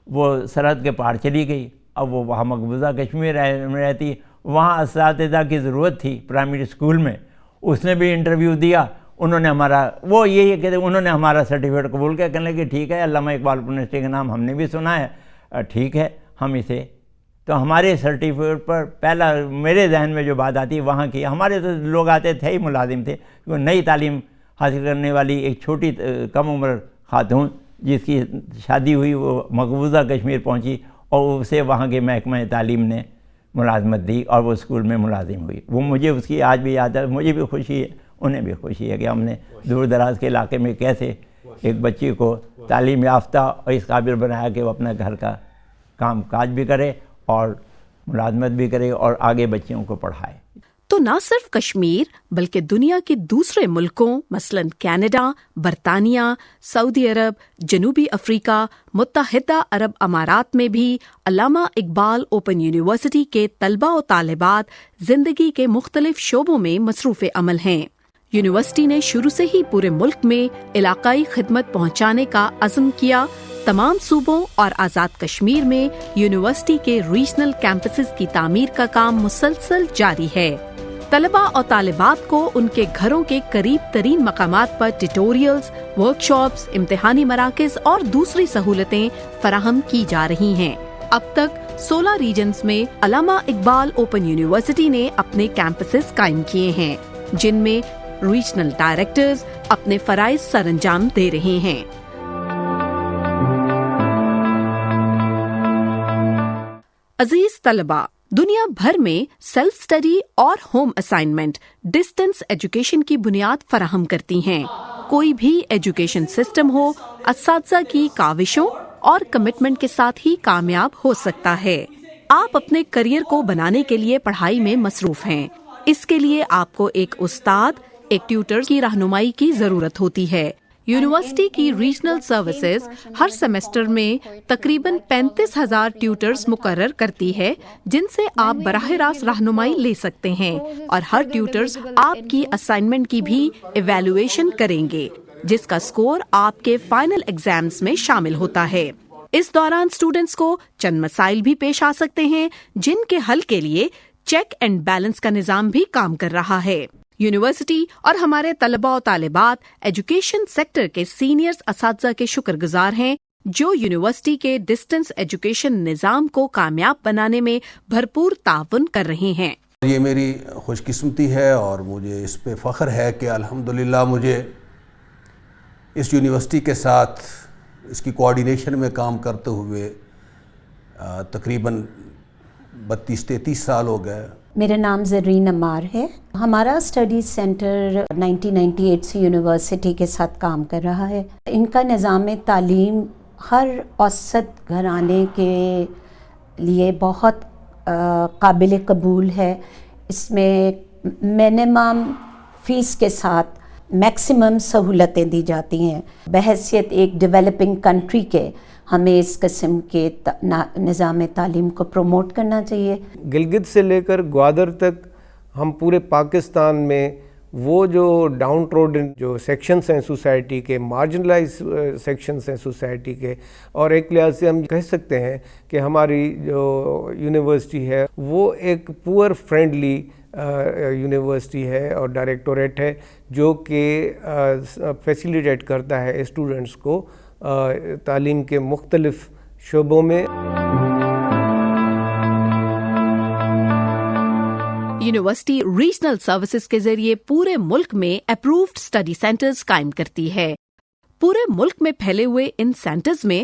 وہ سرحد کے پار چلی گئی، اب وہ وہاں مقبوضہ کشمیر میں رہتی ہے۔ وہاں اساتذہ کی ضرورت تھی پرائمری اسکول میں، اس نے بھی انٹرویو دیا، انہوں نے ہمارا وہ یہی کہتے انہوں نے ہمارا سرٹیفکیٹ قبول کیا۔ کہنے لگے ٹھیک ہے، علامہ اقبال یونیورسٹی کا نام ہم نے بھی سنا ہے، ٹھیک ہے ہم اسے، تو ہمارے سرٹیفکیٹ پر پہلا میرے ذہن میں جو بات آتی ہے وہاں کی، ہمارے تو لوگ آتے تھے ہی ملازم تھے، وہ نئی تعلیم حاصل کرنے والی ایک چھوٹی کم عمر خاتون جس کی شادی ہوئی وہ مقبوضہ کشمیر پہنچی اور اسے وہاں کے محکمہ تعلیم نے ملازمت دی اور وہ اسکول میں ملازم ہوئی۔ وہ مجھے اس کی آج بھی یاد ہے، مجھے بھی خوشی ہے، انہیں بھی خوشی ہے کہ ہم نے دور دراز کے علاقے میں کیسے ایک بچی کو تعلیم یافتہ اور اس قابل بنایا کہ وہ اپنا گھر کا کام کاج بھی کرے اور ملازمت بھی کرے اور آگے بچیوں کو پڑھائے۔ تو نہ صرف کشمیر بلکہ دنیا کے دوسرے ملکوں مثلاً کینیڈا، برطانیہ، سعودی عرب، جنوبی افریقہ، متحدہ عرب امارات میں بھی علامہ اقبال اوپن یونیورسٹی کے طلباء و طالبات زندگی کے مختلف شعبوں میں مصروف عمل ہیں۔ یونیورسٹی نے شروع سے ہی پورے ملک میں علاقائی خدمت پہنچانے کا عزم کیا۔ تمام صوبوں اور آزاد کشمیر میں یونیورسٹی کے ریجنل کیمپسز کی تعمیر کا کام مسلسل جاری ہے۔ طلباء اور طالبات کو ان کے گھروں کے قریب ترین مقامات پر ٹیوٹوریلز، ورک شاپس، امتحانی مراکز اور دوسری سہولتیں فراہم کی جا رہی ہیں۔ اب تک 16 ریجنز میں علامہ اقبال اوپن یونیورسٹی نے اپنے کیمپسز قائم کیے ہیں جن میں ریجنل ڈائریکٹرز اپنے فرائض سر انجام دے رہے ہیں۔ عزیز طلباء، دنیا بھر میں سیلف اسٹڈی اور ہوم اسائنمنٹ ڈسٹینس ایجوکیشن کی بنیاد فراہم کرتی ہیں۔ کوئی بھی ایجوکیشن سسٹم ہو، اساتذہ کی کاوشوں اور کمٹمنٹ کے ساتھ ہی کامیاب ہو سکتا ہے۔ آپ اپنے کریئر کو بنانے کے لیے پڑھائی میں مصروف ہیں۔ اس کے لیے آپ کو ایک استاد، ایک ٹیوٹر کی رہنمائی کی ضرورت ہوتی ہے۔ یونیورسٹی کی ریجنل سروسز ہر سیمسٹر میں تقریباً 35,000 ٹیوٹرز مقرر کرتی ہے جن سے آپ براہ راست رہنمائی لے سکتے ہیں، اور ہر ٹیوٹرز آپ کی اسائنمنٹ کی بھی ایویلویشن کریں گے جس کا سکور آپ کے فائنل ایگزامز میں شامل ہوتا ہے۔ اس دوران اسٹوڈنٹس کو چند مسائل بھی پیش آ سکتے ہیں جن کے حل کے لیے چیک اینڈ بیلنس کا نظام بھی کام کر رہا ہے۔ یونیورسٹی اور ہمارے طلباء و طالبات ایجوکیشن سیکٹر کے سینئرز اساتذہ کے شکر گزار ہیں جو یونیورسٹی کے ڈسٹینس ایجوکیشن نظام کو کامیاب بنانے میں بھرپور تعاون کر رہے ہیں۔ یہ میری خوش قسمتی ہے اور مجھے اس پہ فخر ہے کہ الحمدللہ مجھے اس یونیورسٹی کے ساتھ اس کی کوآرڈینیشن میں کام کرتے ہوئے تقریباً 32-33 سال ہو گئے۔ میرا نام زرین عمار ہے۔ ہمارا اسٹڈی سینٹر 1998 سے یونیورسٹی کے ساتھ کام کر رہا ہے۔ ان کا نظام تعلیم ہر اوسط گھرانے کے لیے بہت قابل قبول ہے۔ اس میں منیمم فیس کے ساتھ میکسیمم سہولتیں دی جاتی ہیں۔ بحیثیت ایک ڈیولپنگ کنٹری کے ہمیں اس قسم کے نظام تعلیم کو پروموٹ کرنا چاہیے۔ گلگت سے لے کر گوادر تک ہم پورے پاکستان میں وہ جو ڈاؤن ٹروڈن جو سیکشنز ہیں سوسائٹی کے، مارجنلائز سیکشنز ہیں سوسائٹی کے، اور ایک لحاظ سے ہم کہہ سکتے ہیں کہ ہماری جو یونیورسٹی ہے وہ ایک پور فرینڈلی یونیورسٹی ہے اور ڈائریکٹوریٹ ہے جو کہ فیسیلیٹیٹ کرتا ہے اسٹوڈنٹس کو تعلیم کے مختلف شعبوں میں۔ یونیورسٹی ریجنل سروسز کے ذریعے پورے ملک میں اپرووڈ اسٹڈی سینٹرز قائم کرتی ہے۔ پورے ملک میں پھیلے ہوئے ان سینٹرز میں